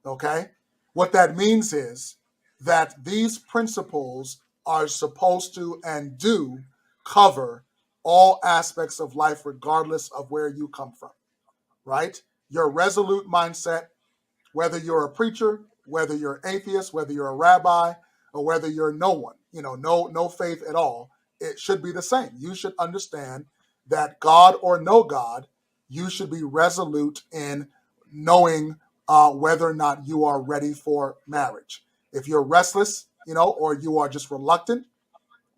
C: Okay? What that means is that these principles are supposed to and do cover all aspects of life, regardless of where you come from, right? Your resolute mindset, whether you're a preacher, whether you're atheist, whether you're a rabbi, or whether you're no one, no faith at all, it should be the same. You should understand that God or no God, you should be resolute in knowing whether or not you are ready for marriage. If you're restless, or you are just reluctant,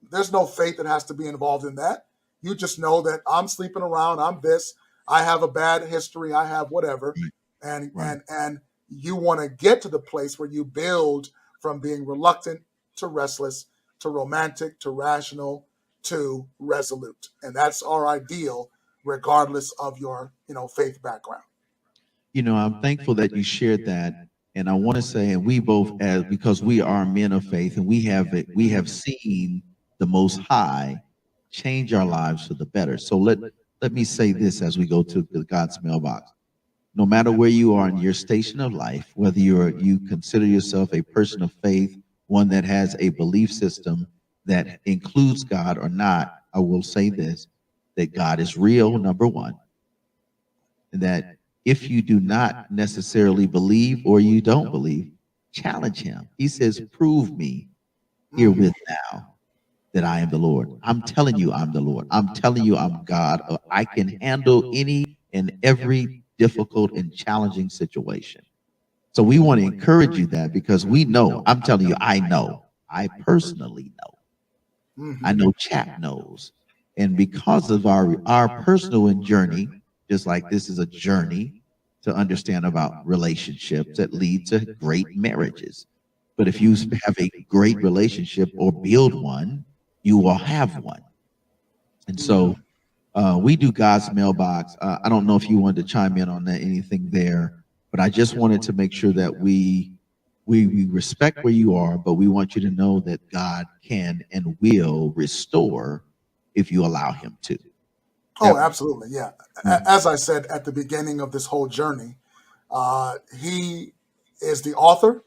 C: there's no faith that has to be involved in that. You just know that I'm sleeping around, I'm this, I have a bad history, I have whatever, and
B: Right.
C: and you want to get to the place where you build from being reluctant to restless to romantic to rational to resolute, and that's our ideal, regardless of your faith background.
B: I'm thankful that you shared that. And I want to say, and we both, as because we are men of faith, and we have seen the Most High change our lives for the better. So let me say this as we go to the God's mailbox. No matter where you are in your station of life, whether you consider yourself a person of faith, one that has a belief system that includes God or not, I will say this: that God is real, number one, and that if you do not necessarily believe or you don't believe, challenge him. He says, prove me herewith now that I am the Lord. I'm telling you I'm the Lord. I'm telling you I'm God. I can handle any and every difficult and challenging situation. So we want to encourage you that, because we know, I'm telling you, I personally know. I know Chap knows. And because of our personal journey, just like this is a journey to understand about relationships that lead to great marriages. But if you have a great relationship or build one, you will have one. And so we do God's mailbox. I don't know if you wanted to chime in on that, anything there, but I just wanted to make sure that we respect where you are, but we want you to know that God can and will restore if you allow Him to.
C: Oh, absolutely. Yeah. As I said at the beginning of this whole journey, he is the author.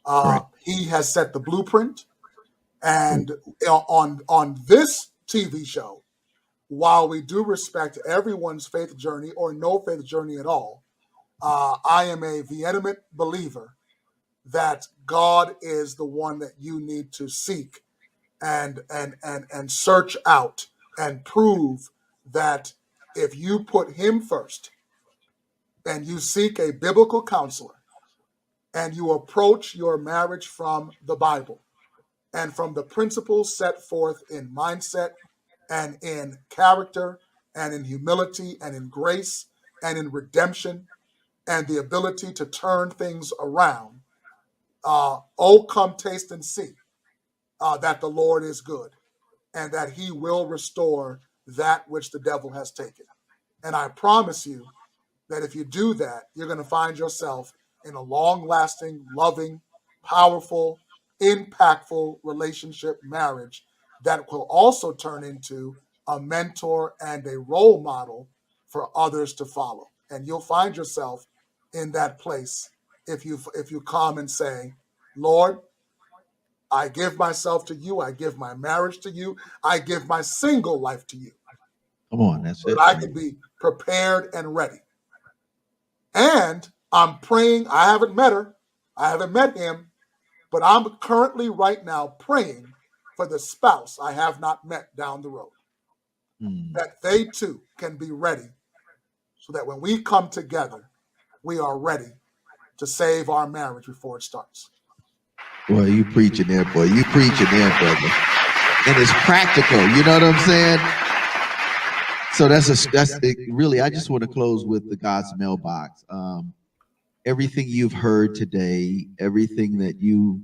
B: Right.
C: He has set the blueprint. And on this TV show, while we do respect everyone's faith journey or no faith journey at all, I am a vehement believer that God is the one that you need to seek and search out and prove that if you put him first and you seek a biblical counselor and you approach your marriage from the Bible and from the principles set forth in mindset and in character and in humility and in grace and in redemption and the ability to turn things around, oh, come taste and see that the Lord is good and that he will restore that which the devil has taken. And I promise you that if you do that, you're going to find yourself in a long-lasting, loving, powerful, impactful relationship marriage that will also turn into a mentor and a role model for others to follow. And you'll find yourself in that place if you come and say, Lord, I give myself to you. I give my marriage to you. I give my single life to you.
B: Come on, that's
C: So
B: it.
C: that I can be prepared and ready. And I'm praying. I haven't met her. I haven't met him. But I'm currently right now praying for the spouse I have not met down the road. That they too can be ready so that when we come together, we are ready to save our marriage before it starts.
B: Boy, you preaching there, boy. You preaching there, brother. And it's practical. You know what I'm saying? So that's really. I just want to close with the God's mailbox. Everything you've heard today, everything that you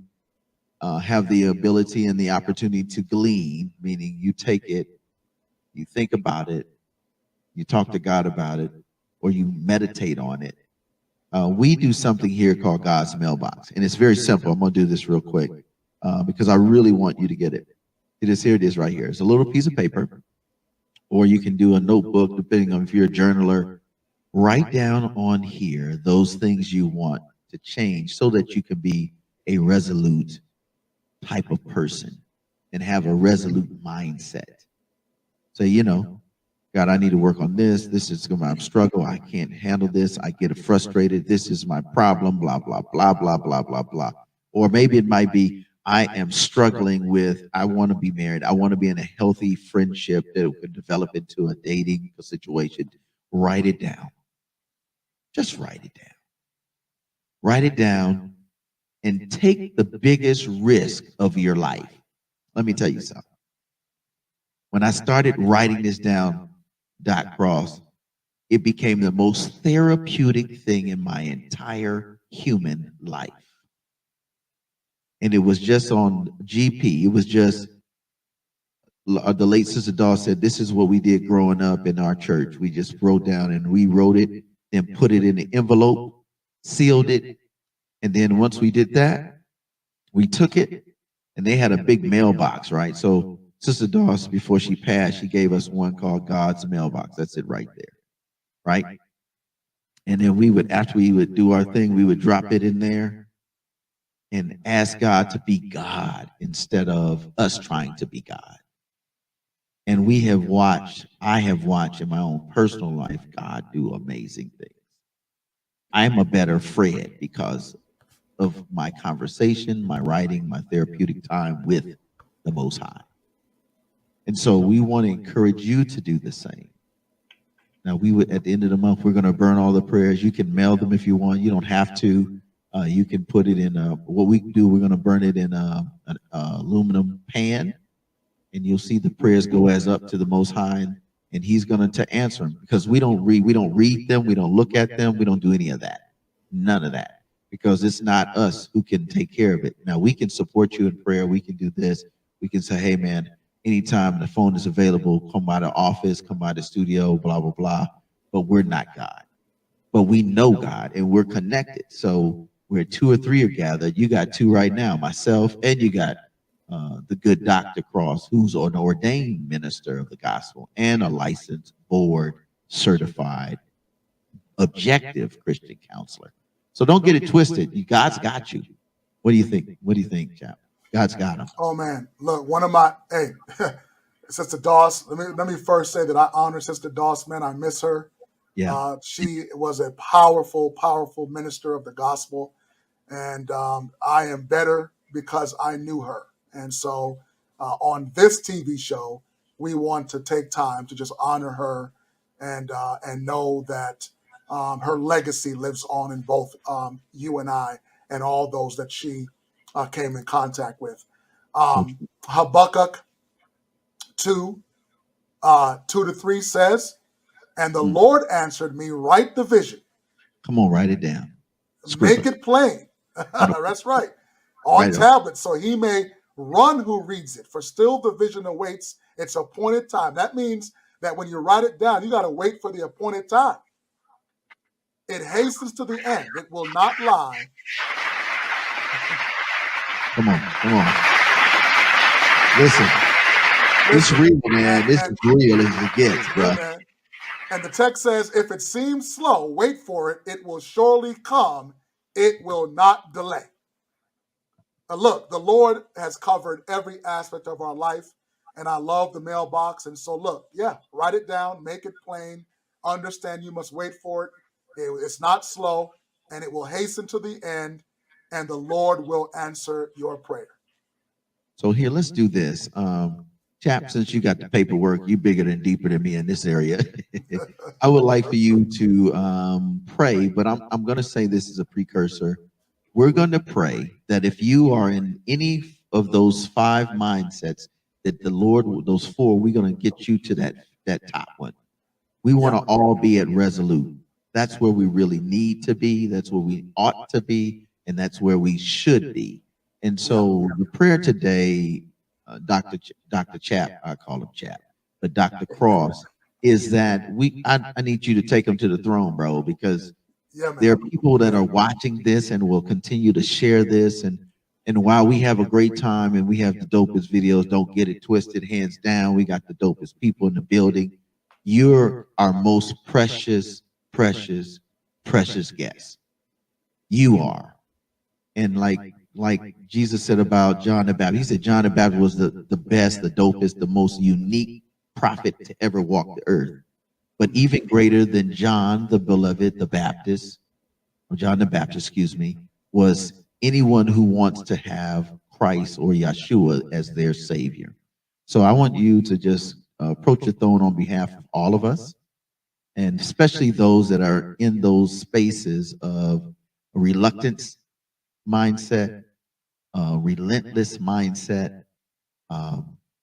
B: have the ability and the opportunity to glean, meaning you take it, you think about it, you talk to God about it, or you meditate on it. We do something here called God's mailbox, and it's very simple. I'm going to do this real quick because I really want you to get it. Here it is right here. It's a little piece of paper, or you can do a notebook, depending on if you're a journaler. Write down on here those things you want to change so that you can be a resolute type of person and have a resolute mindset. So, God, I need to work on this. This is my struggle. I can't handle this. I get frustrated. This is my problem, blah, blah, blah, blah, blah, blah, blah. Or maybe it might be, I am struggling with, I want to be married. I want to be in a healthy friendship that could develop into a dating situation. Write it down. Just write it down. Write it down and take the biggest risk of your life. Let me tell you something. When I started writing this down, Dot Cross, it became the most therapeutic thing in my entire human life. And it was just on GP. It was just, the late Sister Daw said, this is what we did growing up in our church. We just wrote down and rewrote it and put it in the envelope, sealed it. And then once we did that, we took it and they had a big mailbox, right? So Sister Dawes, before she passed, she gave us one called God's mailbox. That's it right there, right? And then we would, after we would do our thing, we would drop it in there and ask God to be God instead of us trying to be God. And I have watched in my own personal life, God do amazing things. I'm a better Fred because of my conversation, my writing, my therapeutic time with the Most High. And so we want to encourage you to do the same. Now, at the end of the month, we're going to burn all the prayers. You can mail them if you want. You don't have to. You can put it in what we do. We're going to burn it in an aluminum pan, and you'll see the prayers go as up to the Most High, and He's going to answer them because we don't read them, we don't look at them, we don't do any of that, none of that, because it's not us who can take care of it. Now, we can support you in prayer. We can do this. We can say, hey, man, anytime the phone is available, come by the office, come by the studio, blah, blah, blah. But we're not God. But we know God, and we're connected. So where 2 or 3 are gathered, you got 2 right now, myself, and you got the good Dr. Cross, who's an ordained minister of the gospel and a licensed, board certified, objective Christian counselor. So don't get it twisted. God's got you. What do you think? What do you think, chap? God's got him.
C: Oh man, look, Sister Doss. Let me first say that I honor Sister Doss, man. I miss her.
B: Yeah.
C: She was a powerful, powerful minister of the gospel, and I am better because I knew her. And so, on this TV show, we want to take time to just honor her, and know that her legacy lives on in both you and I, and all those that she came in contact with. Habakkuk 2:2-3 says, and the Lord answered me, write the vision.
B: Come on, write it down.
C: Make it plain. That's right. On tablets, so he may run who reads it. For still the vision awaits its appointed time. That means that when you write it down, you got to wait for the appointed time. It hastens to the end. It will not lie.
B: Come on. Listen. It's real, man. This is real as it gets, bro.
C: And the text says, if it seems slow, wait for it. It will surely come. It will not delay. Look, the Lord has covered every aspect of our life, and I love the mailbox. And so, look, yeah, write it down, make it plain, understand you must wait for it. It's not slow, and it will hasten to the end, and the Lord will answer your prayer.
B: So here, let's do this. Chap, since you got the paperwork, you bigger and deeper than me in this area. I would like for you to pray, but I'm going to say this as a precursor. We're going to pray that if you are in any of those five mindsets, that the Lord, those four, we're going to get you to that top one. We want to all be at resolute. That's where we really need to be. That's where we ought to be, and that's where we should be. And so the prayer today, Dr. Chap, I call him Chap, but Dr. Cross, is that I need you to take him to the throne, bro, because there are people that are watching this and will continue to share this. And while we have a great time and we have the dopest videos, don't get it twisted, hands down, we got the dopest people in the building. You're our most precious, precious, precious guest. You are. And like Jesus said about John the Baptist, he said John the Baptist was the best, the dopest, the most unique prophet to ever walk the earth. But even greater than John the beloved, the Baptist, or John the Baptist, excuse me, was anyone who wants to have Christ or Yeshua as their Savior. So I want you to just approach the throne on behalf of all of us, and especially those that are in those spaces of reluctance mindset, relentless mindset,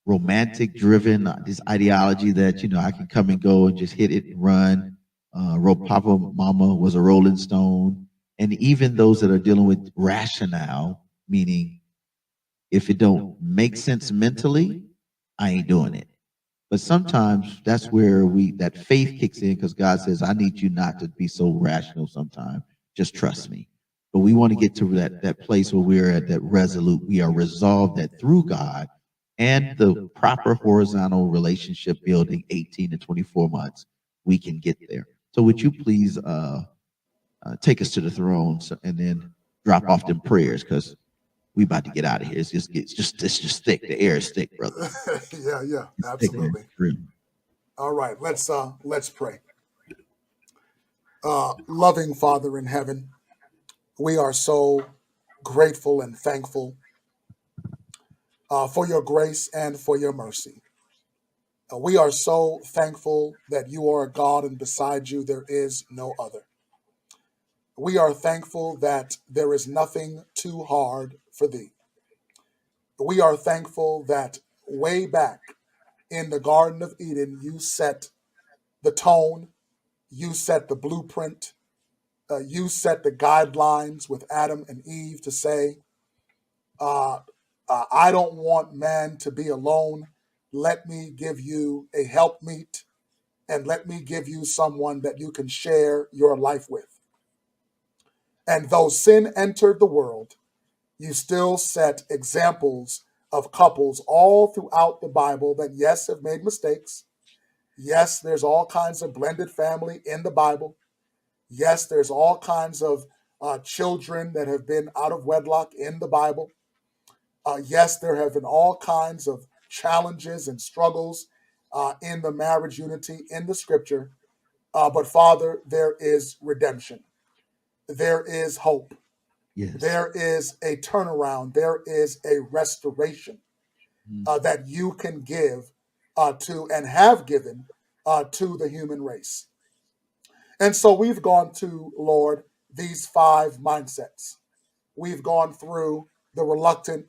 B: romantic driven, this ideology that, I can come and go and just hit it and run. Papa Mama was a Rolling Stone. And even those that are dealing with rationale, meaning if it don't make sense mentally, I ain't doing it. But sometimes that's where that faith kicks in, because God says, I need you not to be so rational sometimes. Just trust me. But we want to get to that place where we're at that resolute. We are resolved that through God and the proper horizontal relationship building, 18 to 24 months, we can get there. So would you please take us to the throne, and then drop off them prayers, because we about to get out of here. It's just thick. The air is thick, brother.
C: Yeah, absolutely. All right, let's pray. Loving Father in heaven, we are so grateful and thankful for your grace and for your mercy. We are so thankful that you are a God, and beside you there is no other. We are thankful that there is nothing too hard for thee. We are thankful that way back in the Garden of Eden, you set the tone, you set the blueprint, you set the guidelines with Adam and Eve to say, I don't want man to be alone. Let me give you a helpmeet, and let me give you someone that you can share your life with. And though sin entered the world, you still set examples of couples all throughout the Bible that, yes, have made mistakes. Yes, there's all kinds of blended family in the Bible. Yes, there's all kinds of children that have been out of wedlock in the Bible. Yes, there have been all kinds of challenges and struggles in the marriage unity in the scripture. But Father, there is redemption. There is hope.
B: Yes.
C: There is a turnaround. There is a restoration that you can give to, and have given to, the human race. And so we've gone to, Lord, these five mindsets. We've gone through the reluctant,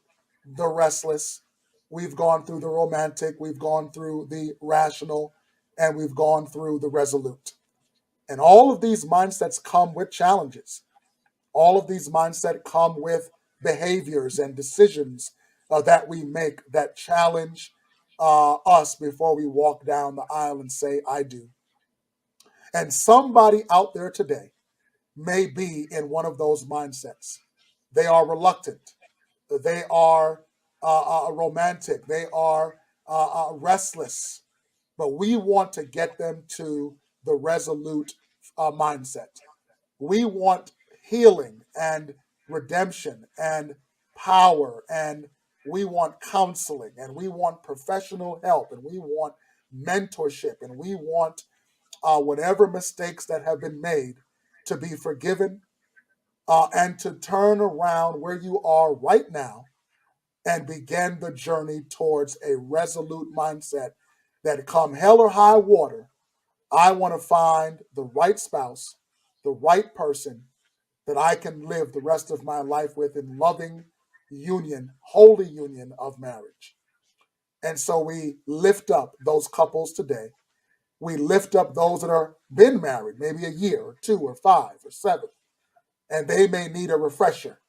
C: the restless. We've gone through the romantic. We've gone through the rational, and we've gone through the resolute. And all of these mindsets come with challenges. All of these mindsets come with behaviors and decisions that we make that challenge us before we walk down the aisle and say, I do. And somebody out there today may be in one of those mindsets. They are reluctant. They are romantic. They are restless. But we want to get them to the resolute mindset. We want healing and redemption and power, and we want counseling, and we want professional help, and we want mentorship, and we want whatever mistakes that have been made to be forgiven, and to turn around where you are right now and begin the journey towards a resolute mindset that come hell or high water, I want to find the right spouse, the right person that I can live the rest of my life with in loving union, holy union of marriage. And so we lift up those couples today. We lift up those that are been married, maybe a year or 2 or 5 or 7, and they may need a refresher.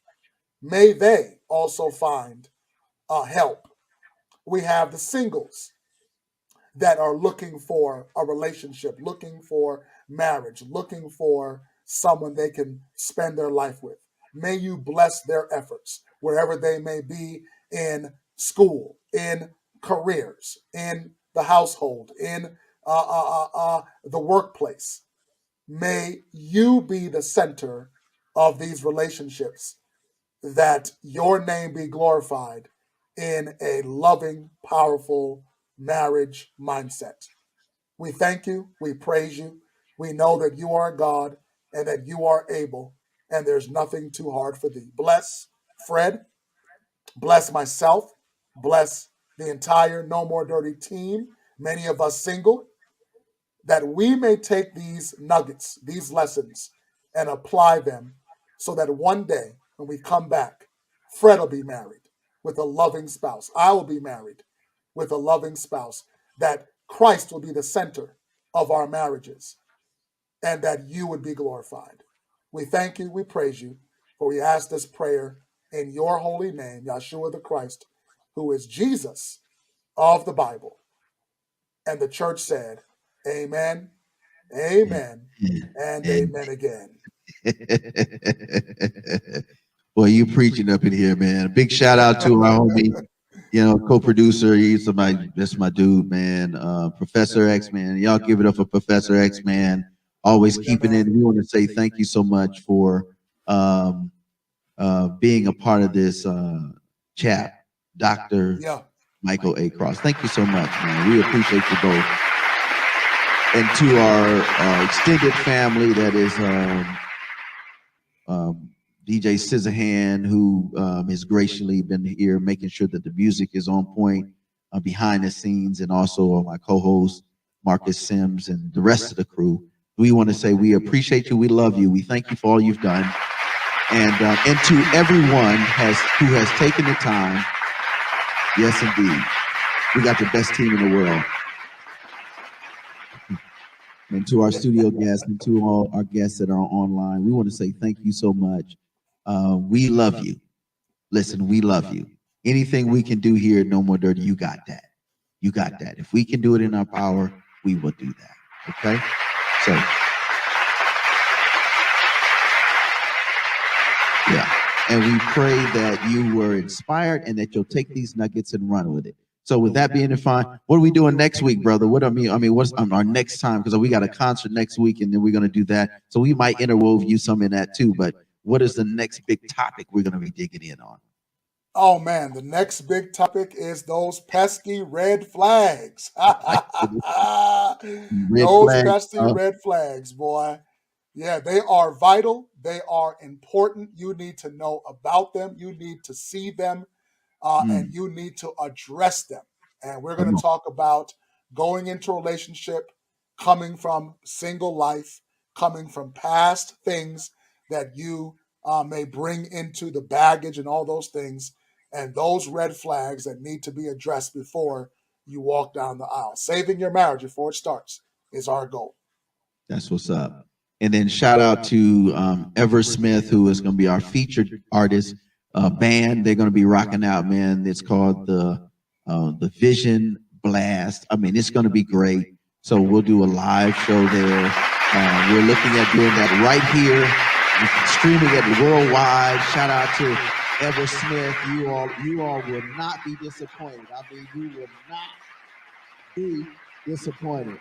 C: May they also find help. We have the singles that are looking for a relationship, looking for marriage, looking for someone they can spend their life with. May you bless their efforts wherever they may be, in school, in careers, in the household, in the workplace. May you be the center of these relationships, that your name be glorified in a loving, powerful marriage mindset. We thank you. We praise you. We know that you are God and that you are able, and there's nothing too hard for thee. Bless Fred. Bless myself. Bless the entire No More Dirty team, many of us single, that we may take these nuggets, these lessons, and apply them so that one day when we come back, Fred will be married with a loving spouse. I will be married with a loving spouse, that Christ will be the center of our marriages, and that you would be glorified. We thank you, we praise you, for we ask this prayer in your holy name, Yahshua the Christ, who is Jesus of the Bible. And the church said, amen, amen, and amen again.
B: Boy, you preaching up in here, man. A big shout out to our homie, co-producer. He's that's my dude, man. Professor X, man. Y'all give it up for Professor X, man. Always keeping it. We want to say thank you so much for being a part of this chat, Dr. Michael A. Cross. Thank you so much, man. We appreciate you both. And to our extended family, that is DJ Scissorhand, who has graciously been here making sure that the music is on point behind the scenes, and also my co-host Marcus Sims and the rest of the crew. We want to say we appreciate you, we love you, we thank you for all you've done, and to everyone who has taken the time. Yes, indeed, we got the best team in the world. And to our studio guests and to all our guests that are online, we want to say thank you so much. We love you. Listen, we love you. Anything we can do here at No More Dirty, you got that. You got that. If we can do it in our power, we will do that. Okay? So, yeah. And we pray that you were inspired and that you'll take these nuggets and run with it. So with that being defined, what are we doing next week, brother? What I mean, what's our next time? Because we got a concert next week, and then we're going to do that. So we might interwove you some in that too. But what is the next big topic we're going to be digging in on?
C: Oh man, the next big topic is those pesky red flags. Pesky red flags, boy. Yeah, they are vital. They are important. You need to know about them. You need to see them. And you need to address them. And we're going to talk about going into a relationship, coming from single life, coming from past things that you may bring into the baggage and all those things, and those red flags that need to be addressed before you walk down the aisle. Saving your marriage before it starts is our goal.
B: That's what's up. And then shout out to Ever Smith, who is going to be our featured artist. Band, they're going to be rocking out, man. It's called the Vision Blast. I mean, it's going to be great. So we'll do a live show there. We're looking at doing that right here, streaming it worldwide. Shout out to Ever Smith. You all will not be disappointed. I mean, you will not be disappointed.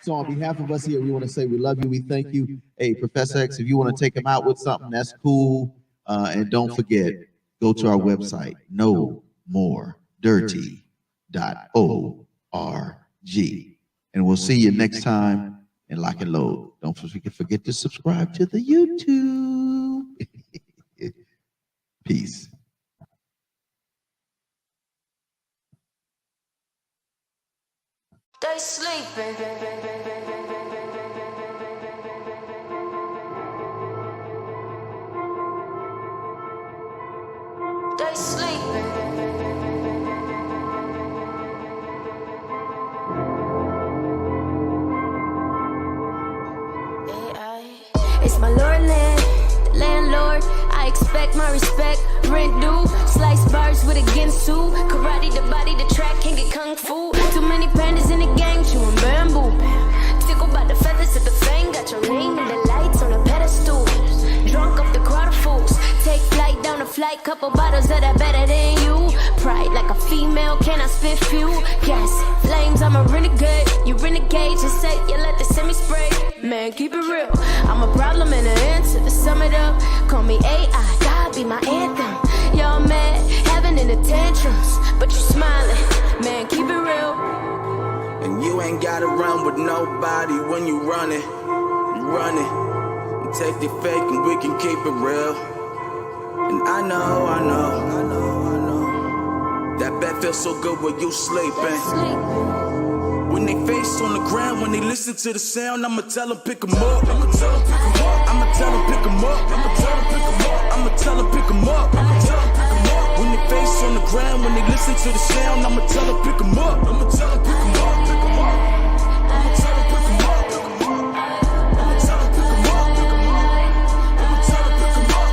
B: So on behalf of us here, we want to say we love you. We thank you. Hey, Professor X, if you want to take him out with something, that's cool. And don't forget, go to our website, nomoredirty.org. And we'll see you next time in Lock and Load. Don't forget to subscribe to the YouTube. Peace.
F: They sleeping. They sleeping. It's my lord land, the landlord. I expect my respect, rent due. Slice bars with a ginsu. Karate, the body, the track, can't get kung fu. Too many pandas in the gang, chewing bamboo. Tickled by the feathers of the fang. Got your name in the lights on a pedestal. Drunk off the crowd of fools. Take flight down the flight, couple bottles of that better than you. Pride like a female, can I spit fuel? Gas, flames, I'm a renegade. You renegade, just say you let the semi spray. Man, keep it real. I'm a problem and an answer to sum it up. Call me AI, God be my anthem. Y'all mad, having in the tantrums, but you smiling. Man, keep it real.
I: And you ain't gotta run with nobody when you running. You running. Take the fake and we can keep it real. And I know that bed feels so good when you sleeping. When they face on the ground, when they listen to the sound, I'ma tell them pick 'em up. I'ma tell them pick 'em up. I'ma tell them pick 'em up. I'ma tell them pick 'em up. I'ma tell them pick 'em up. I'ma tell them pick 'em up. When they face on the ground, when they listen to the sound, I'ma tell them pick 'em up. I'ma tell them pick 'em up. Pick 'em up. I'ma tell them pick 'em up. Pick 'em up. I'ma tell them pick 'em up. Pick 'em up. I'ma tell them pick 'em up.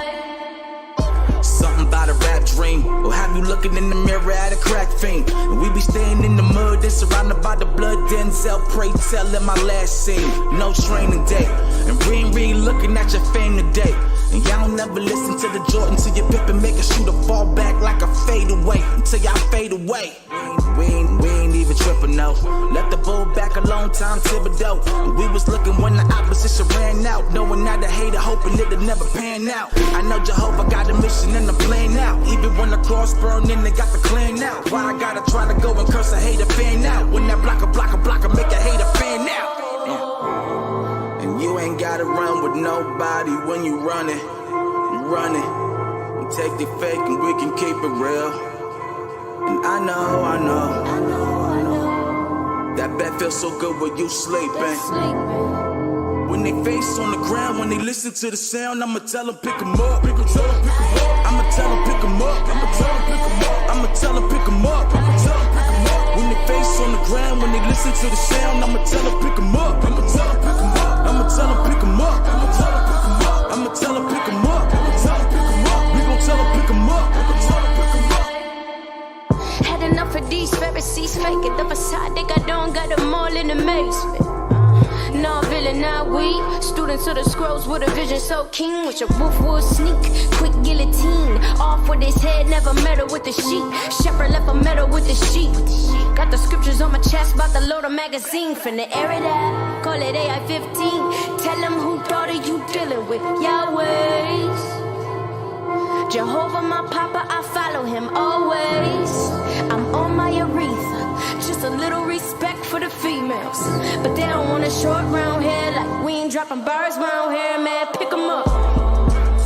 I: Something about a rap dream. Or have you looking in the mirror at a crack fiend? And we be staying in the mud and surrounded by the blood. Denzel, pray tell in my last scene. No training day. And Reen looking at your fame today. And y'all don't never listen to the Jordan till you pip and make a shooter fall back like a fade away. Until y'all fade away. We ain't even tripping, no. Left the bull back a long time, Thibodeau. And we was looking when the opposition ran out. Knowing not the hater, hoping it'll never pan out. I know Jehovah got a mission and a plan out. Even when the cross burned in, they got the clan out. Why I gotta try to go and curse a hater fan out? When that blocker make a hater fan out. And you ain't gotta run with nobody when you running. You running. You take the fake and we can keep it real. And I know that bed feels so good when you sleeping. When they face on the ground, when they listen to the sound, I'ma tell them pick 'em up. I'ma tell them pick 'em up. I'ma tell them pick 'em up. I'ma tell them pick 'em up. I'ma tell them pick 'em up. I'ma tell them pick 'em up. When they face on the ground, when they listen to the sound, I'ma tell them pick 'em up. I'ma tell them pick 'em up. I'ma tell them pick 'em up. I'ma tell them pick 'em up. I'ma tell them pick 'em up. I'ma tell them pick 'em up. We gon' tell them pick 'em up. I'ma tell them pick 'em up.
F: Had enough of these Pharisees faking the facade they got on, got them all in amazement. No villain, not we. Students of the scrolls with a vision so keen. Wish a wolf would sneak, quick guillotine. Off with his head, never meddle with the sheep. Shepherd left a meadow with the sheep. Got the scriptures on my chest, about to load a magazine. Finna air it out, call it AI-15. Tell them who daughter you dealing with, Yahweh's. Jehovah my papa, I follow him always. I'm on my Aretha, just a little respect for the females. But they don't want a short round hair, like we ain't dropping bars round here, man, pick 'em up.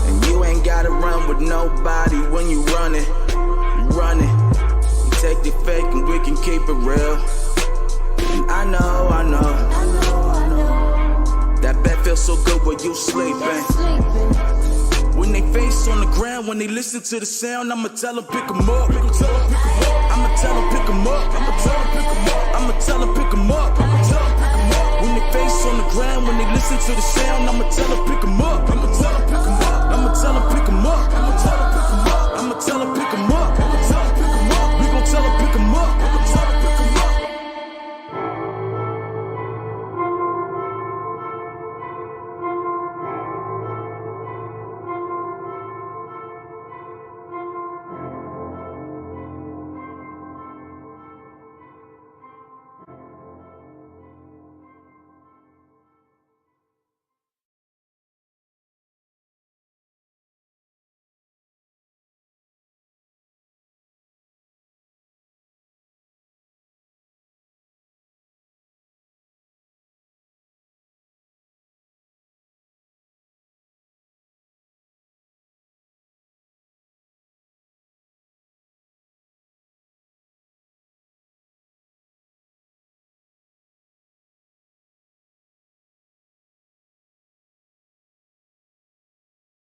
I: And you ain't gotta run with nobody when you running. You running. You take the fake and we can keep it real. And I know that bed feels so good when you sleeping. When they face on the ground, when they listen to the sound, I'ma tell them pick 'em up. I'ma tell them pick 'em up. I'ma tell them pick 'em up. I'ma tell them pick 'em up. I'ma tell them pick 'em up. I'ma tell them pick 'em up. When they face on the ground, when they listen to the sound, I'ma tell them pick 'em up. I'ma tell them pick 'em up.